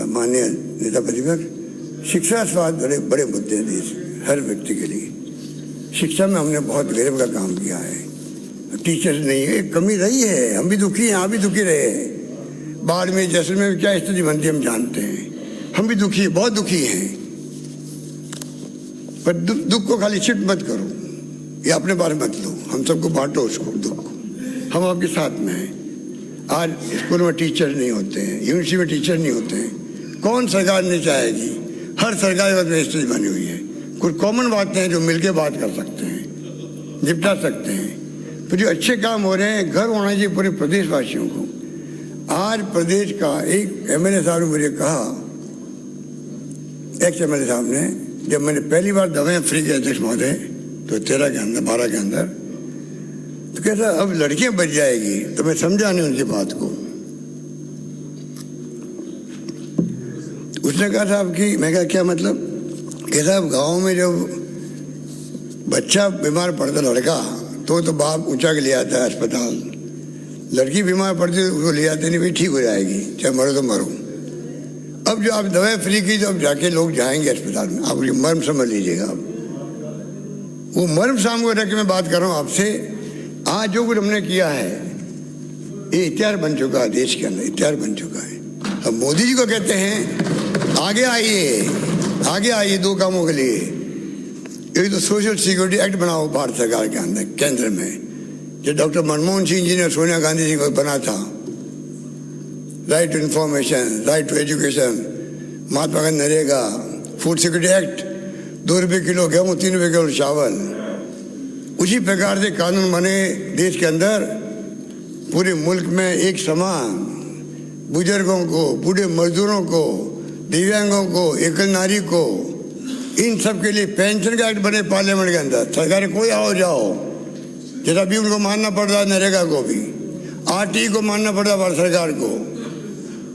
माननीय नेता प्रतिपक्ष, शिक्षा स्वास्थ्य बड़े बड़े मुद्दे हैं देश, हर व्यक्ति के लिए। शिक्षा में हमने बहुत गरीब का काम किया है, टीचर्स नहीं है, कमी रही है, हम भी दुखी हैं, आप भी दुखी रहे। बाढ़ में जैसलमेर में क्या स्थिति बनती है हम जानते हैं, हम भी दुखी हैं, बहुत दुखी हैं। पर दुख को खाली शिफ्ट मत करो, ये अपने बारे में मत लो, हम सबको बांटो उसको दुख। हम आपके साथ में हैं। आज स्कूल में टीचर नहीं होते हैं, यूनिवर्सिटी में टीचर नहीं होते हैं। कौन सरकार नहीं चाहेगी, हर सरकार में स्थिति बनी हुई है। कुछ कॉमन बातें हैं जो मिलके बात कर सकते हैं, निपटा सकते हैं। तो जो अच्छे काम हो रहे हैं, घर होना चाहिए पूरे प्रदेशवासियों को। आज प्रदेश का एक MLA साहब ने मुझे कहा, एक्स MLA साहब ने, जब मैंने पहली बार दवाएं फ्री के अध्यक्ष महोदय तो 13 के अंदर 12 के अंदर, तो कहता अब लड़कियां बच जाएगी। तो मैं समझा नहीं उनकी बात को। उसने कहा साहब कि, मैं कहा क्या मतलब? कहता अब गाँव में जब बच्चा बीमार पड़ता लड़का तो बाप ऊंचा के ले आता है अस्पताल, लड़की बीमार पड़ती तो उसको ले आते नहीं, भाई ठीक हो जाएगी, चाहे मरो तो मरो। अब जो आप दवाई फ्री की, तो अब जाके लोग जाएंगे अस्पताल में। आप ये मर्म समझ लीजिएगा। आप वो मर्म सामने रख के मैं बात कर रहा हूँ आपसे। आज जो कुछ हमने किया है, ये इतिहास बन चुका है, देश के अंदर इतिहास बन चुका है। अब मोदी जी को कहते हैं आगे आइए, आगे आइए 2 कामों के लिए। एक तो सोशल सिक्योरिटी एक्ट बनाओ भारत सरकार के अंदर, केंद्र में, जो डॉक्टर मनमोहन सिंह जी ने सोनिया गांधी जी को बना था। Right to information, right to education, Mahatma Gandhi NREGA, food security act, 2 रुपये किलो गेहूँ, 3 रुपये किलो चावल। उसी प्रकार से कानून बने देश के अंदर, पूरे मुल्क में एक समान, बुजुर्गों को, बूढ़े मजदूरों को, दिव्यांगों को, एकल नारी को, इन सब के लिए पेंशन का एक्ट बने पार्लियामेंट के अंदर। सरकार कोई आओ जाओ, जैसा भी उनको मानना पड़ रहा है, नरेगा को भी, RTE को मानना पड़ रहा है भारत सरकार को,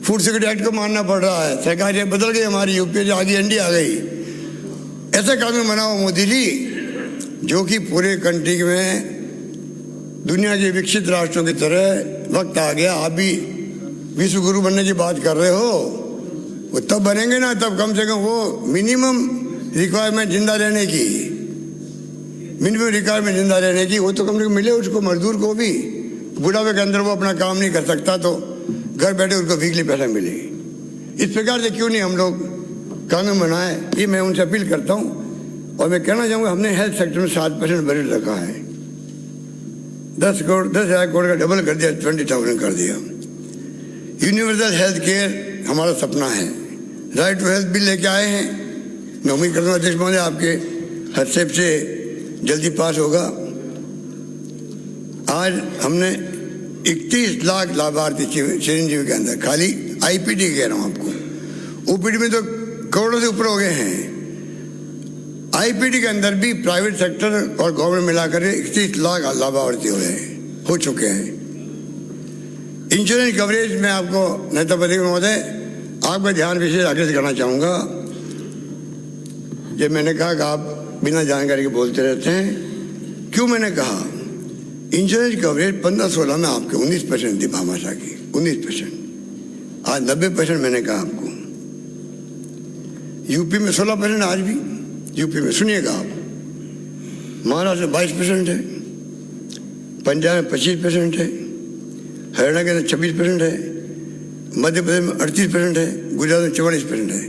फूड सिक्योरिटी एक्ट को मानना पड़ रहा है। सरकार ये बदल गई हमारी, यूपी आ गई, NDA आ गई। ऐसा कानून बनाओ मोदी जी, जो कि पूरे कंट्री में दुनिया के विकसित राष्ट्रों की तरह वक्त आ गया। आप भी विश्व गुरु बनने की बात कर रहे हो, वो तब बनेंगे ना, तब कम से कम वो मिनिमम रिक्वायरमेंट जिंदा रहने की, मिनिमम रिक्वायरमेंट जिंदा रहने की, वो तो कम से कम मिले उसको, मजदूर को भी। बुढ़ापे के अंदर वो अपना काम नहीं कर सकता तो घर बैठे उसको वीकली पैसा मिले। इस प्रकार से क्यों नहीं हम लोग कानून बनाए? ये मैं उनसे अपील करता हूँ। और मैं कहना चाहूँगा हमने हेल्थ सेक्टर में 7% बजट रखा है। 10,000 करोड़ का डबल कर दिया, 20,000 कर दिया। यूनिवर्सल हेल्थ केयर हमारा सपना है। राइट टू हेल्थ बिल लेके आए हैं। मैं उम्मीद करता हूँ अध्यक्ष महोदय आपके हस्तक्षेप से जल्दी पास होगा। आज हमने 31 लाख लाभार्थी चिरंजीवी के अंदर, खाली आईपीडी कह रहा हूँ आपको, ओपीडी में तो करोड़ों से ऊपर हो गए हैं। आईपीडी के अंदर भी प्राइवेट सेक्टर और गवर्नमेंट मिलाकर 31 लाख लाभार्थी हो चुके हैं। इंश्योरेंस कवरेज में आपको नेता प्रतिनिधि महोदय आपका ध्यान विशेष आग्रह करना चाहूँगा। जब मैंने कहा कि आप बिना जानकारी के बोलते रहते हैं, क्यों मैंने कहा इंश्योरेंस कवरेज 15-16 में आपके 19% थी भामाशाह की, 19%, आज 90% मैंने कहा आपको। यूपी में 16% आज भी, यूपी में सुनिएगा आप, महाराष्ट्र में 22% है, पंजाब में 25% है, हरियाणा के अंदर 26% है, मध्य प्रदेश में 38% है, गुजरात में 44% है,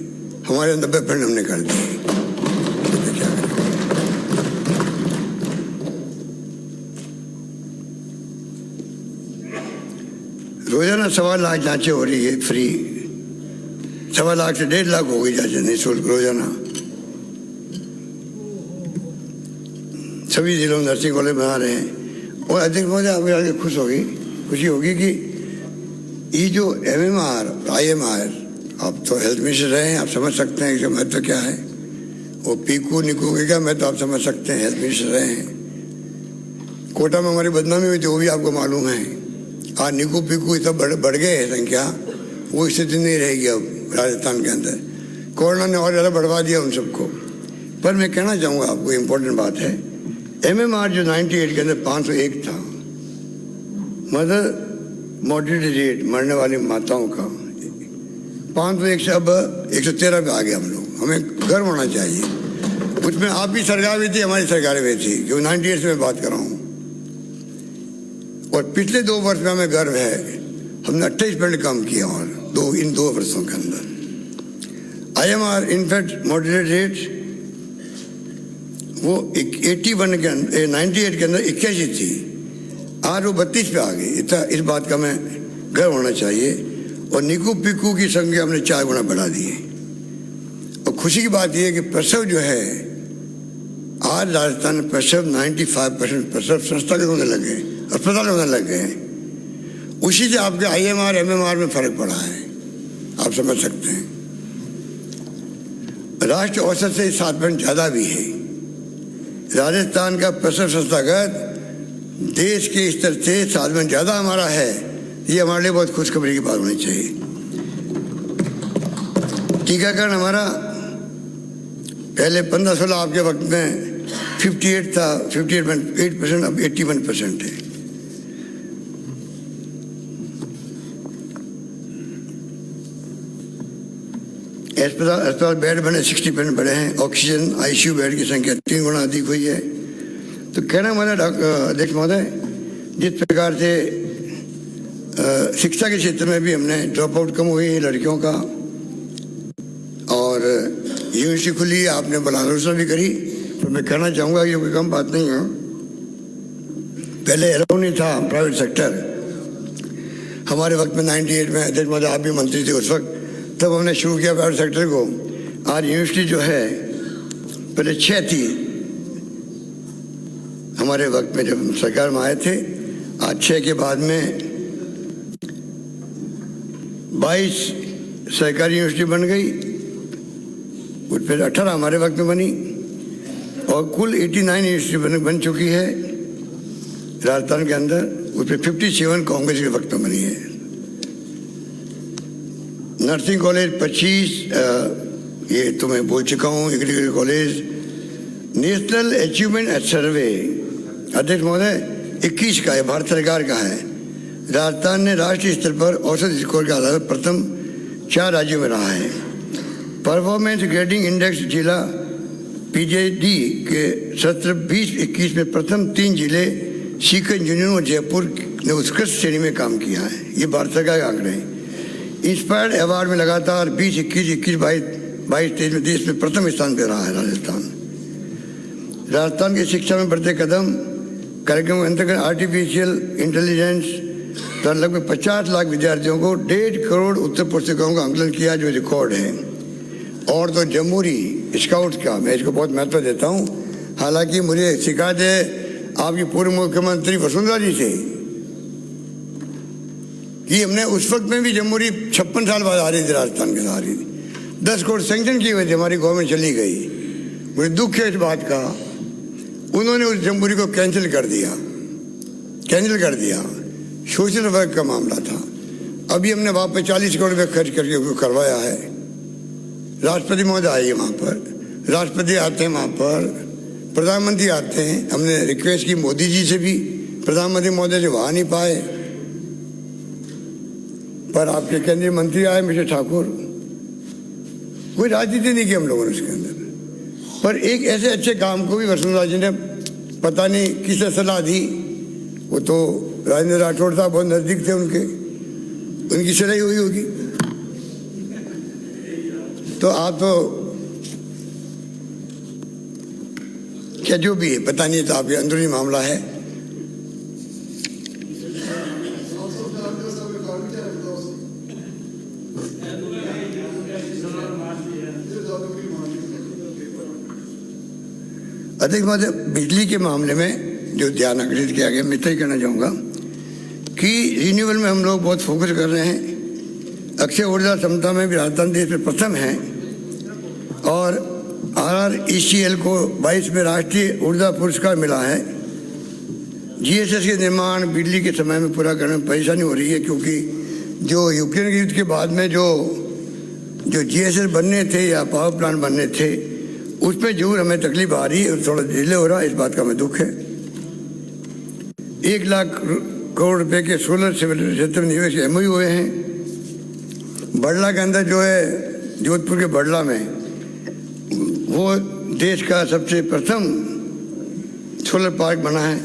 हमारे 90% हमने कर दिए। रोजाना 1.25 लाख जांचें हो रही है फ्री, 1.25 लाख से 1.5 लाख हो गई जांचें निःशुल्क रोजाना। सभी जिलों में नर्सिंग कॉलेज बना रहे हैं। और अध्यक्ष महोदय आपके आगे खुशी होगी कि ये जो MMR IMR, आप तो हेल्थ मिनिस्टर रहे हैं, आप समझ सकते हैं इसका महत्व क्या है। वो पीकू निकू के क्या महत्व आप समझ सकते हैं, हेल्थ मिनिस्टर रहे हैं। कोटा में हमारी बदनामी हुई थी, वो भी आपको मालूम है। आज निकू पीकू सब बढ़ गए हैं संख्या, वो स्थिति नहीं रहेगी अब राजस्थान के अंदर। कोरोना ने और ज़्यादा बढ़वा दिया उन सबको। पर मैं कहना चाहूँगा आपको इम्पोर्टेंट बात है, MMR जो 98 के अंदर 501 था, मदर मोर्टेलिटी रेट, मरने वाली माताओं का 501 से अब 113 पे आ गए हम लोग। हमें गर्व होना चाहिए। उसमें आपकी सरकार भी थी, हमारी सरकार भी थी, जो 98 से मैं बात कर रहा हूँ। और पिछले 2 वर्ष में हमें गर्व है, हमने 28% कम किया। और इन 2 वर्षों के अंदर IMR इनफैक्ट मोर्टेलिटी रेट वो 81 के अंदर 98 के अंदर 81 थी, आज वो 32 पे आ गई। इस बात का मैं गर्व होना चाहिए। और निकू पिकू की संख्या हमने 4 गुना बढ़ा दी है। और खुशी की बात यह है कि प्रसव जो है, आज राजस्थान में प्रसव 95% प्रसव संस्था के होने लगे, अस्पताल होने लग गए हैं। उसी से आपके IMR MMR में फर्क पड़ा है, आप समझ सकते हैं। राष्ट्रीय औसत से 7% ज़्यादा भी है। राजस्थान का प्रसव संस्थागत देश के स्तर से 7% ज़्यादा हमारा है। ये हमारे लिए बहुत खुशखबरी की बात होनी चाहिए। टीकाकरण हमारा पहले 15-16 आपके वक्त में 58 था, 58.8%, अब 81% है। अस्पताल बेड बने 60% बढ़े हैं। ऑक्सीजन ICU बेड की संख्या 3 गुना अधिक हुई है। तो कहना हमारा अध्यक्ष महोदय, जिस प्रकार से शिक्षा के क्षेत्र में भी हमने ड्रॉप आउट कम हुई है लड़कियों का, और यूनिवर्सिटी खुली है, आपने आलोचना भी करी, तो मैं कहना चाहूँगा ये कोई कम बात नहीं है। पहले अलाउ नहीं था प्राइवेट सेक्टर, हमारे वक्त में 98 में अध्यक्ष महोदय आप भी मंत्री थे उस वक्त, तब हमने शुरू किया प्राइवेट सेक्टर को। आज यूनिवर्सिटी जो है, पहले 6 थी हमारे वक्त में जब हम सरकार में आए थे, आज 6 के बाद में 22 सरकारी यूनिवर्सिटी बन गई, उस पर 18 हमारे वक्त में बनी, और कुल 89 यूनिवर्सिटी बन चुकी है राजस्थान के अंदर। उस पर 57 कांग्रेस के वक्त में बनी है। नर्सिंग कॉलेज 25, ये तो मैं बोल चुका हूँ, एग्रीकल्चर कॉलेज। नेशनल अचीवमेंट सर्वे अध्यक्ष महोदय 21 का है, भारत सरकार का है। राजस्थान ने राष्ट्रीय स्तर पर औसत स्कोर के आधार पर प्रथम 4 राज्यों में रहा है। परफॉर्मेंस ग्रेडिंग इंडेक्स जिला PGD के सत्र 2021 में प्रथम 3 जिले सीकर, झुंझुनू और जयपुर ने उत्कृष्ट श्रेणी में काम किया है। ये भारत सरकार के आंकड़े हैं। इंस्पायर्ड अवार्ड में लगातार 20, 21, 22, 23 में देश में प्रथम स्थान पर रहा है राजस्थान। राजस्थान की शिक्षा में बढ़ते कदम कार्यक्रम के अंतर्गत आर्टिफिशियल इंटेलिजेंस द्वारा लगभग 50 लाख विद्यार्थियों को 1.5 करोड़ उत्तर पुस्तिकाओं का आंकलन किया, जो रिकॉर्ड है। और तो जमहूरी स्काउट का मैं इसको बहुत महत्व देता हूँ। हालांकि मुझे शिकायत है आपकी पूर्व मुख्यमंत्री वसुंधरा जी से कि हमने उस वक्त में भी जमहूरी 56 साल बाद आ रही थी, राजस्थान के आ रही थी, 10 करोड़ सैंक्शन किए हुए थे, हमारी गवर्नमेंट चली गई। मुझे दुख है इस बात का, उन्होंने उस जमहूरी को कैंसिल कर दिया। सोशल वर्क का मामला था। अभी हमने वापस 40 करोड़ रुपये खर्च करके उसको करवाया है। राष्ट्रपति महोदय आइए वहाँ पर, राष्ट्रपति आते हैं वहाँ पर, प्रधानमंत्री आते हैं। हमने रिक्वेस्ट की मोदी जी से भी, प्रधानमंत्री महोदय से वहाँ नहीं पाए, पर आपके केंद्रीय मंत्री आए मिस्टर ठाकुर। कोई राजनीति नहीं की हम लोगों ने उसके अंदर, पर एक ऐसे अच्छे काम को भी वसुंधरा जी ने पता नहीं किसे सलाह दी। वो तो राजेंद्र राठौड़ साहब बहुत नजदीक थे उनके, उनकी सलाह हुई होगी। तो आप तो क्या जो भी है पता नहीं, तो आपके अंदरूनी मामला है। अधिक बिजली के मामले में जो ध्यान आकर्षित किया गया, मैं तय करना चाहूँगा कि रिन्यूएबल में हम लोग बहुत फोकस कर रहे हैं। अक्षय ऊर्जा क्षमता में भी राजस्थान देश में प्रथम है और RRECL को 22 में राष्ट्रीय ऊर्जा पुरस्कार मिला है। GSS के निर्माण बिजली के समय में पूरा करने में परेशानी हो रही है, क्योंकि जो यूक्रेन युद्ध के बाद में जो GSS बनने थे या पावर प्लांट बनने थे, उसमें जरूर हमें तकलीफ आ रही है, थोड़ा डिले हो रहा है। इस बात का हमें दुख है। 1 लाख करोड़ रुपए के सोलर सिविल क्षेत्र में निवेश MOU हुए हैं। बड़ला के अंदर जो है, जोधपुर के बड़ला में, वो देश का सबसे प्रथम सोलर पार्क बना है।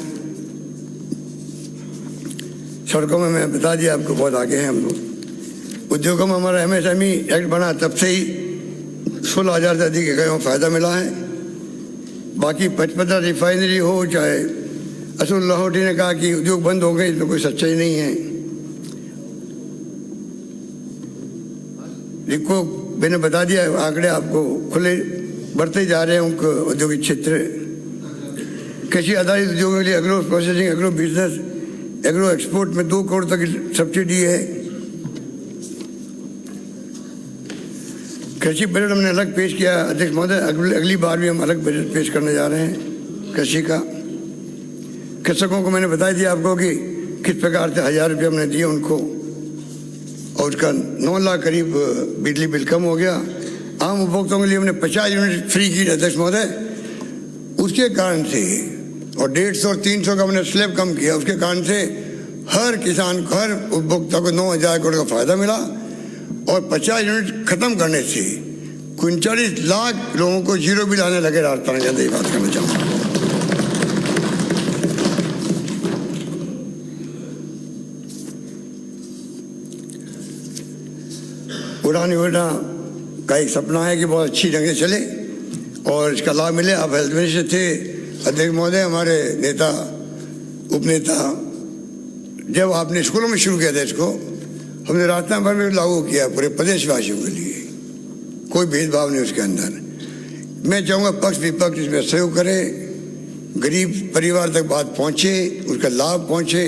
सड़कों में मैं बता दिया आपको, बहुत आगे हैं हम लोग। उद्योगों में हमारा MSME एक्ट बना, तब से ही 16,000 से अधिक इकाइयों को फायदा मिला है। बाकी पचपदरा रिफाइनरी हो, चाहे असुल लाहौटी ने कहा कि उद्योग बंद हो गए, इसमें कोई सच्चाई नहीं है। जिनको मैंने बता दिया आंकड़े आपको, खुले बढ़ते जा रहे हैं उनके औद्योगिक क्षेत्र। कृषि आधारित उद्योगों के लिए agro processing, agro business, agro export में 2 करोड़ तक की सब्सिडी है। कृषि बजट हमने अलग पेश किया अध्यक्ष महोदय, अगली बार भी हम अलग बजट पेश करने जा रहे हैं कृषि का। कृषकों को मैंने बता दिया आपको कि किस प्रकार से 1000 रुपये हमने दिए उनको, और उसका 9 लाख करीब बिजली बिल कम हो गया। आम उपभोक्ताओं के लिए हमने 50 यूनिट फ्री की अध्यक्ष महोदय, उसके कारण से, और 150 और 300 का हमने स्लैब कम किया, उसके कारण से हर किसान को, हर उपभोक्ता को 9,000 करोड़ का फायदा मिला। और 50 यूनिट खत्म करने से 39 लाख लोगों को जीरो बिल आने लगे राजस्थान के अंदर। ये बात करना चाहूँगा। उड़ान योजना का एक सपना है कि बहुत अच्छी ढंग से चले और इसका लाभ मिले। आप हेल्थ मिनिस्टर थे अध्यक्ष महोदय, हमारे नेता उपनेता, जब आपने स्कूलों में शुरू किया था इसको, हमने राजस्थान भर में लागू किया पूरे प्रदेशवासियों के लिए, कोई भेदभाव नहीं उसके अंदर। मैं चाहूँगा पक्ष विपक्ष इसमें सहयोग करे, गरीब परिवार तक बात पहुँचे, उसका लाभ पहुँचे।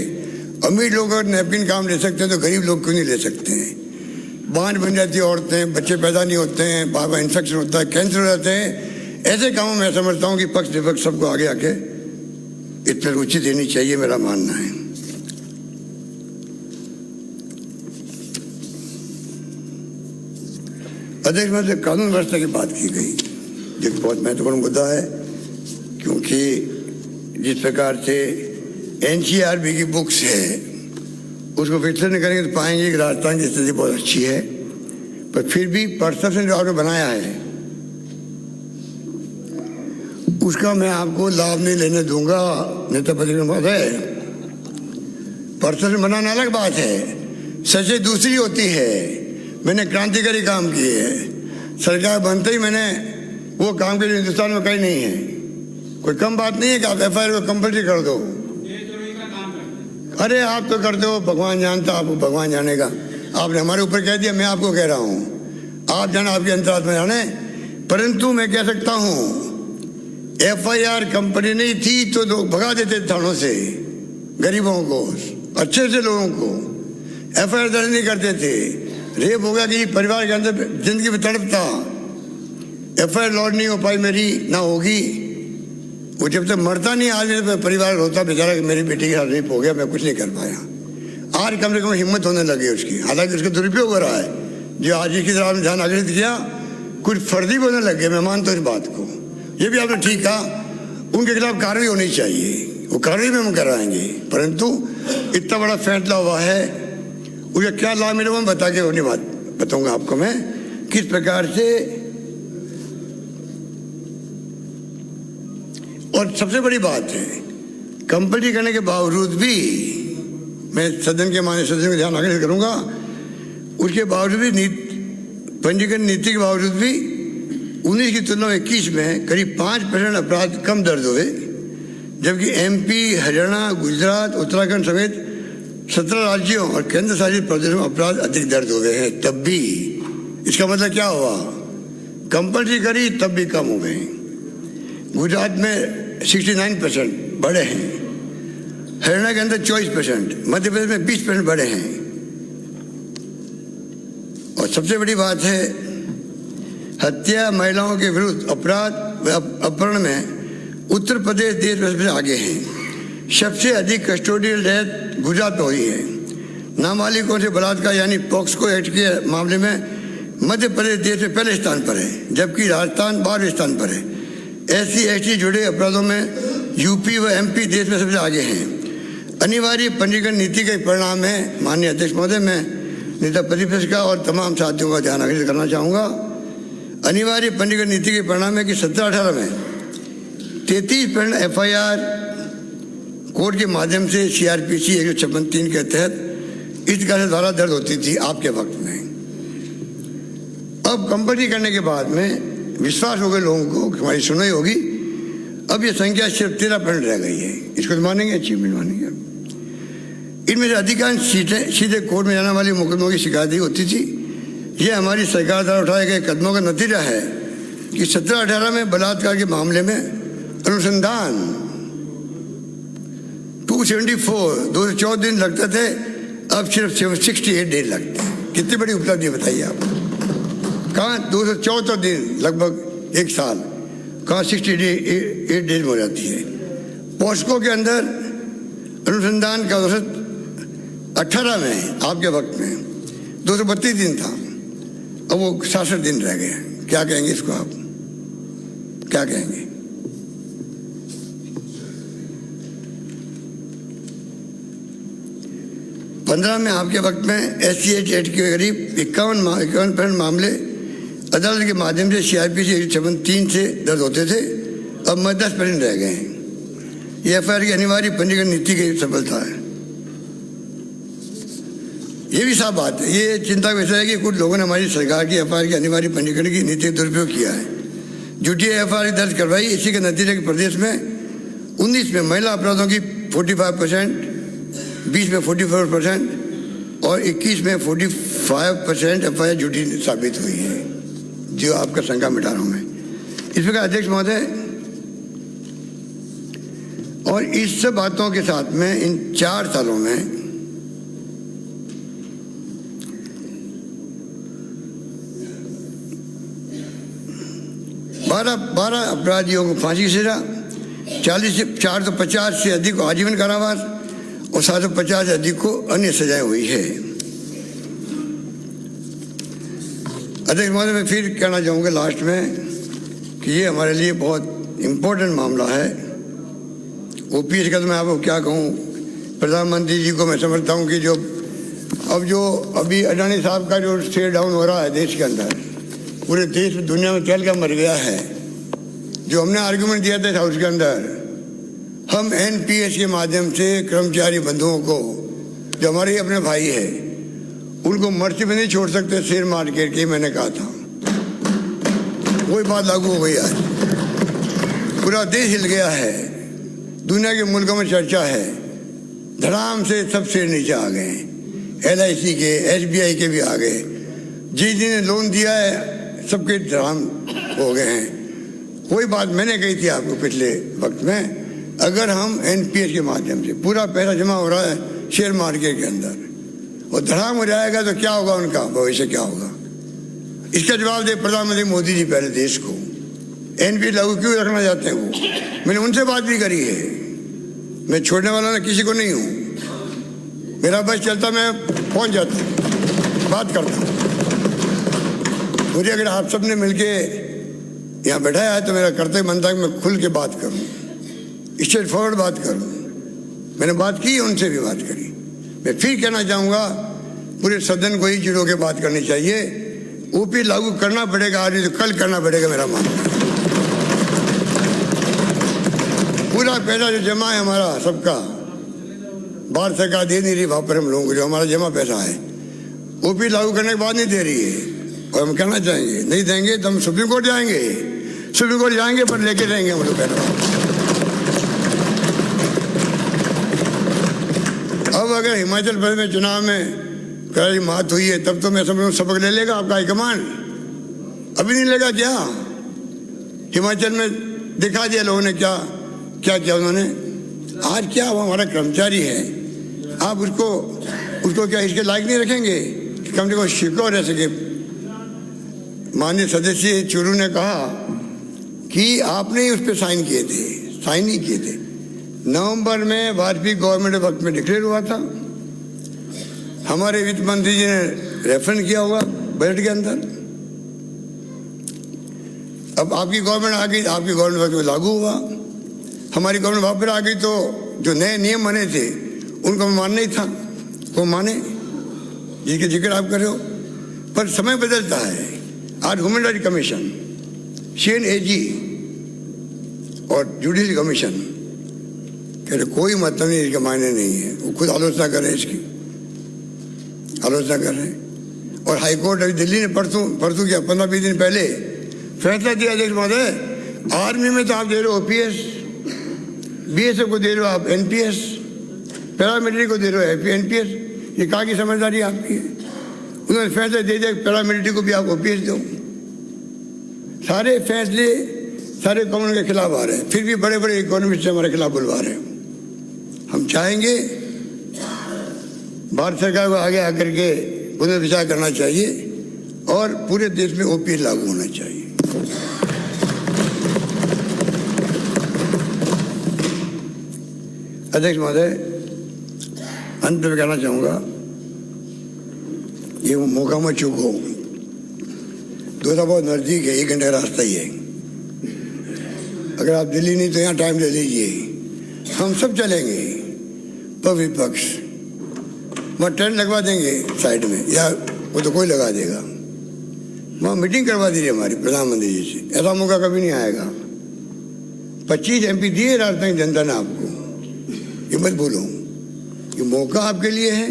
अमीर लोग अगर नैपकिन काम ले सकते हैं तो गरीब लोग क्यों नहीं ले सकते हैं? बांझ बन जाती है औरतें, बच्चे पैदा नहीं होते हैं, बार बार इन्फेक्शन होता है, कैंसर हो जाते हैं। ऐसे कामों में मैं समझता हूँ कि पक्ष विपक्ष सबको आगे आके इस पर रुचि देनी चाहिए, मेरा मानना है। अध्यक्ष महोदय, कानून व्यवस्था की बात की गई, जो बहुत महत्वपूर्ण मुद्दा है, क्योंकि जिस प्रकार से NCRB की बुक्स है उसको विकसित नहीं करेंगे तो पाएंगे कि राजस्थान की स्थिति बहुत अच्छी है, पर फिर भी परसेप्शन जो आपने बनाया है उसका मैं आपको लाभ नहीं लेने दूंगा नेता प्रतिपक्ष महोदय। परसेप्शन बनाना अलग बात है, सच्चाई दूसरी होती है। मैंने क्रांतिकारी काम किए है, सरकार बनते ही मैंने वो काम के लिए हिंदुस्तान में कहीं नहीं है। कोई कम बात नहीं है कि आप FIR को कंपल्सरी कर दो। अरे आप तो करते हो, भगवान जानता, आपको भगवान जानेगा। आपने हमारे ऊपर कह दिया, मैं आपको कह रहा हूँ, आप जाना, आपके अंतरात्मा जाने। परंतु मैं कह सकता हूँ FIR कंपनी नहीं थी तो लोग भगा देते थानों से, गरीबों को, अच्छे से लोगों को FIR दर्ज नहीं करते थे। रेप हो गया कि परिवार के अंदर जिंदगी में तड़पता, FIR लॉन्च नहीं हो पाई मेरी, ना होगी। वो जब तक मरता नहीं आदमी तो परिवार रोता बेचारा कि मेरी बेटी के साथ रेप हो गया, मैं कुछ नहीं कर पाया। आज कम से कम हिम्मत होने लगी उसकी, हालांकि उसका दुरुपयोग हो रहा है। जो आज की तरह ध्यान आकर्षित किया, कुछ फर्जी होने लग गए, मैं मानता हूँ इस बात को। ये भी आपने ठीक कहा, उनके खिलाफ कार्रवाई होनी चाहिए, वो कार्रवाई में हम कराएंगे। परंतु इतना बड़ा फैसला हुआ है, उसे क्या लाभ मिले मैं बता के नहीं बताऊंगा आपको मैं किस प्रकार से। और सबसे बड़ी बात है, कंपल्सरी करने के बावजूद भी, मैं सदन के माननीय सदस्यों को ध्यान आकर्षित करूंगा, उसके बावजूद भी पंजीकरण नीति के बावजूद भी 19 की तुलना में 21 में करीब 5% अपराध कम दर्ज हुए, जबकि MP, हरियाणा, गुजरात, उत्तराखंड समेत 17 राज्यों और केंद्र शासित प्रदेशों में अपराध अधिक दर्ज हुए हैं। तब भी इसका मतलब क्या हुआ, कंपल्सरी करी तब भी कम हुए। गुजरात में 69% बढ़े हैं, हरियाणा के अंदर 24%, मध्य प्रदेश में 20% बढ़े हैं। और सबसे बड़ी बात है, हत्या, महिलाओं के विरुद्ध अपराध व अपहरण में उत्तर प्रदेश देश भर में आगे हैं। सबसे अधिक कस्टोडियल डेथ गुजरात में हुई है। नाबालिगों से बलात्कार यानी पॉक्सो एक्ट के मामले में मध्य प्रदेश देश में पहले स्थान पर है, जबकि राजस्थान 12वें स्थान पर है। SC/ST जुड़े अपराधों में UP व MP देश में सबसे आगे हैं। अनिवार्य पंजीकरण नीति का परिणाम है। माननीय अध्यक्ष महोदय, मैं नेता प्रतिपक्ष का और तमाम साथियों का ध्यान आकर्षित करना चाहूँगा। अनिवार्य पंजीकरण नीति के परिणाम है कि 17-18 में 33% FIR कोर्ट के माध्यम से CRPC 156(3) के तहत इस तरह से धारा दर्ज होती थी आपके वक्त में। अब कंपल्सरी करने के बाद में विश्वास हो गया लोगों को कि हमारी सुनवाई होगी। अब ये संख्या सिर्फ 13% रह गई है। इसको तो मानेंगे, अचीवमेंट मानेंगे। इनमें से अधिकांश सीटें सीधे कोर्ट में जाने वाली मुकदमों की शिकायत ही होती थी। यह हमारी सरकार द्वारा उठाए गए कदमों का नतीजा है कि 17-18 में बलात्कार के मामले में अनुसंधान 214 दिन लगते थे, अब सिर्फ 68 दिन लगते हैं। कितनी बड़ी उपलब्धि बताइए आप। कहाँ 214 दिन, लगभग एक साल, कहाँ 68 दिन हो जाती है। पॉस्को के अंदर अनुसंधान का औसत 18 में आपके वक्त में 232 दिन था, अब वो 66 दिन रह गए। क्या कहेंगे इसको आप, क्या कहेंगे? पंद्रह में आपके वक्त में SC/ST एक्ट के करीब 51% मामले अदालत के माध्यम से CRPC 156(3) से दर्ज होते थे, अब में 10% रह गए हैं। ये FIR की अनिवार्य पंजीकरण नीति की सफलता है। ये भी साफ बात है, ये चिंता का विषय है कि कुछ लोगों ने हमारी सरकार की FIR की अनिवार्य पंजीकरण की नीति का दुरुपयोग किया है। झूठी FIR दर्ज करवाई। इसी के नतीजे के प्रदेश में 19 में महिला अपराधों की 45%, 20 में 44% और 21 में 45% FIR झूठी साबित हुई है, जो आपका शंका मिटा रहा हूं मैं। इस प्रकार अध्यक्ष महोदय, और इस सब बातों के साथ में इन 4 सालों में 12 अपराधियों को फांसी की सजा, 450 से अधिक को आजीवन कारावास और 750 से अधिक को अन्य सजाएं हुई है। अध्यक्ष महोदय, मैं फिर कहना चाहूँगा लास्ट में कि ये हमारे लिए बहुत इम्पोर्टेंट मामला है। OPS का तो मैं आपको क्या कहूँ, प्रधानमंत्री जी को मैं समझता हूँ कि जो अभी अडानी साहब का जो शेयर डाउन हो रहा है देश के अंदर, पूरे देश में दुनिया में तेल का मर गया है। जो हमने आर्गुमेंट दिया था हाउस के अंदर, हम NPS के माध्यम से कर्मचारी बंधुओं को, जो हमारे अपने भाई है, उनको मर्सी में नहीं छोड़ सकते शेयर मार्केट की। मैंने कहा था वही बात लागू हो गई आज। पूरा देश हिल गया है, दुनिया के मुल्कों में चर्चा है। धड़ाम से सब शेयर नीचे आ गए, LIC के, SBI के भी आ गए। जिन्हें लोन दिया है सबके धड़ाम हो गए हैं। कोई बात मैंने कही थी आपको पिछले वक्त में, अगर हम NPS के माध्यम से पूरा पैसा जमा हो रहा है शेयर मार्केट के अंदर और धड़ाम हो जाएगा तो क्या होगा, उनका भविष्य क्या होगा? इसका जवाब दे प्रधानमंत्री मोदी जी पहले देश को। NPS लागू क्यों रखना चाहते हैं वो? मैंने उनसे बात भी करी है। मैं छोड़ने वाला ना किसी को नहीं हूँ। मेरा बस चलता, मैं पहुँच जाता, बात करता। मुझे अगर आप सब ने मिलके यहाँ बैठाया है तो मेरा कर्तव्य बनता है कि मैं खुल के बात करूँ, स्ट्रेट फॉरवर्ड बात करूँ। मैंने बात की, उनसे भी बात करी। मैं फिर कहना चाहूँगा पूरे सदन को ही जुड़ो के बात करनी चाहिए। OP लागू करना पड़ेगा, आज तो कल करना पड़ेगा, मेरा मानना है। पूरा पैसा जो जमा है हमारा सबका, भारत सरकार दे नहीं रही वहाँ पर हम लोगों को जो हमारा जमा पैसा है, OP लागू करने के बाद नहीं दे रही है। और हम कहना चाहेंगे नहीं देंगे तो हम सुप्रीम कोर्ट जाएंगे, सुप्रीम कोर्ट जाएंगे पर लेके रहेंगे हम लोग पैसा। अब अगर हिमाचल प्रदेश में चुनाव में करारी मात हुई है तब तो मैं समझ सबक ले लेगा आपका हाईकमान। अभी नहीं लेगा क्या? हिमाचल में दिखा दिया लोगों ने क्या क्या किया उन्होंने। आज क्या वो हमारा कर्मचारी है, आप उसको क्या इसके लायक नहीं रखेंगे कि कम से कम शिको रह सके? माननीय सदस्य चुरू ने कहा कि आपने ही उस पर साइन किए थे, साइन नहीं किए थे। नवंबर में वाजपेयी गवर्नमेंट वक्त में डिक्लेयर हुआ था, हमारे वित्त मंत्री जी ने रेफरेंस किया हुआ बजट के अंदर। अब आपकी गवर्नमेंट आ गई, आपकी गवर्नमेंट वक्त में लागू हुआ। हमारी गवर्नमेंट वापस आ गई तो जो नए नियम बने थे उनको मानना ही था, वो माने जिसके जिक्र आप कर रहे हो। पर समय बदलता है। आज ह्यूमन राइट कमीशन, CNAG और जुडिशल कमीशन कह रहे कोई मतलब नहीं, इसके मायने नहीं है। वो खुद आलोचना कर रहे हैं, इसकी आलोचना कर रहे हैं। और हाईकोर्ट अभी दिल्ली ने परसों क्या 15-20 दिन पहले फैसला दिया अध्यक्ष महोदय, आर्मी में तो आप दे रहे हो OPS, BSF को दे रहे हो आप NPS, पैरामिलिट्री को दे रहे हो NPS। ये कहाँ की समझदारी आपकी है? उन्होंने फैसला दे दिया पैरामिलिट्री को भी आप OPS दो। सारे फैसले सारे कानून के खिलाफ आ रहे हैं, फिर भी बड़े बड़े इकोनॉमिस्ट हमारे खिलाफ बुलवा रहे हैं। हम चाहेंगे भारत सरकार को आगे आकर के पुनर्विचार करना चाहिए और पूरे देश में OPS लागू होना चाहिए। अध्यक्ष महोदय, अंत में कहना चाहूँगा, ये मौका मत चूको। दूसरा बहुत नज़दीक है, 1 घंटे का रास्ता ही है। अगर आप दिल्ली नहीं तो यहाँ टाइम ले लीजिए, हम सब चलेंगे विपक्ष, वहाँ टेंट लगवा देंगे साइड में, या वो तो कोई लगा देगा। वहाँ मीटिंग करवा दीजिए हमारी प्रधानमंत्री जी से। ऐसा मौका कभी नहीं आएगा। 25 MP दिए राजधानी जनता ने आपको, ये मत भूलो। ये मौका आपके लिए है।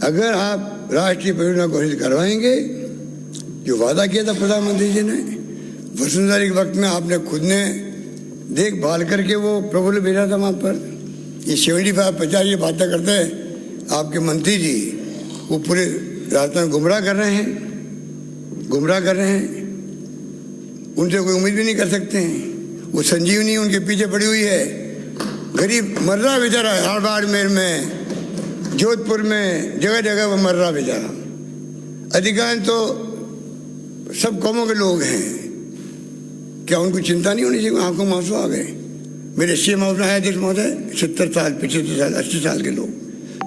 अगर आप राष्ट्रीय परियोजना घोषित करवाएंगे, जो वादा किया था प्रधानमंत्री जी ने, वसुंधरा के वक्त में आपने खुद ने देखभाल करके वो प्रपोजल भेजा था वहाँ पर। ये 75-50 ये बातें करते हैं आपके मंत्री जी, वो पूरे राजस्थान गुमराह कर रहे हैं, गुमराह कर रहे हैं। उनसे कोई उम्मीद भी नहीं कर सकते हैं। वो संजीवनी उनके पीछे पड़ी हुई है। गरीब मर रहा बेचारा, बाड़मेर में, जोधपुर में, जगह जगह वो मर रहा बेचारा। अधिकांश तो सब कौमों के लोग हैं, क्या उनको चिंता नहीं होनी चाहिए? आंखों में आंसू आ गए। मेरे CM हाउस में है अध्यक्ष महोदय, 70 साल, 75 साल, 80 साल के लोग।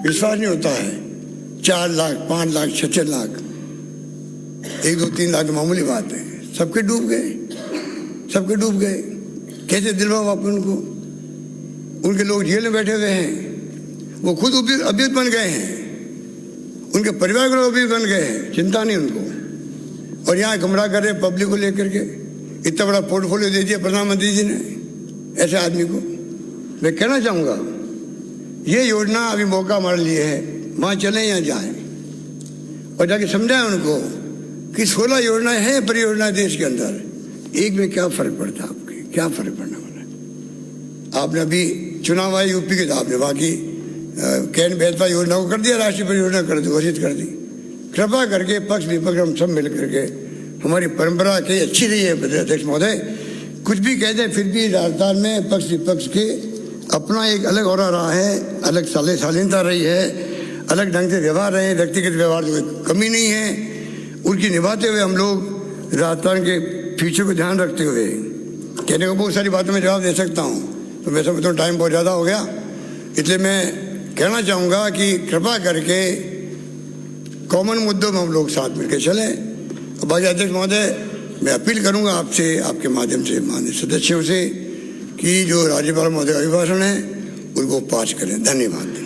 विश्वास नहीं होता है। 4 लाख, 5 लाख, 6 लाख, 1, 2, 3 लाख तो मामूली बात है। सबके डूब गए, सबके डूब गए। कैसे दिलवाओ आप उनको? उनके लोग जेल में बैठे हुए हैं, वो खुद अभियुक्त बन गए हैं, उनके परिवार के लोग अभियुक्त बन गए हैं, चिंता नहीं उनको। और यहाँ गुमराह कर रहे पब्लिक को लेकर के। इतना बड़ा पोर्टफोलियो दे दिया प्रधानमंत्री जी ने ऐसे आदमी को। मैं कहना चाहूँगा, ये योजना अभी मौका हमारे लिए है, वहाँ चलें या जाएं और जाके समझाएं उनको कि 16 योजनाएं हैं परियोजना देश के अंदर, एक में क्या फर्क पड़ता है आपके? क्या फर्क पड़ने वाला है? आपने अभी चुनाव आए यूपी के, तो आपने बाकी कैन भेदभाव योजना को कर दिया, राष्ट्रीय परियोजना कर दी, घोषित कर दी। कृपा करके पक्ष विपक्ष हम सब मिल करके, हमारी परंपरा की अच्छी रही है अध्यक्ष महोदय, कुछ भी कह दें फिर भी राजस्थान में पक्ष विपक्ष के अपना एक अलग हो रहा है, अलग शालीनता रही है, अलग ढंग से व्यवहार रहे, व्यक्तिगत व्यवहार की कोई कमी नहीं है, उनकी निभाते हुए हम लोग राजस्थान के फ्यूचर को ध्यान रखते हुए, कहने को बहुत सारी बातों में जवाब दे सकता हूँ, तो वैसे तो टाइम बहुत ज़्यादा हो गया, इसलिए मैं कहना चाहूँगा कि कृपा करके कॉमन मुद्दों में हम लोग साथ मिलकर चलें। बाकी अध्यक्ष महोदय, मैं अपील करूँगा आपसे, आपके माध्यम से माननीय सदस्यों से, कि जो राज्यपाल महोदय का अभिभाषण है उनको पास करें। धन्यवाद।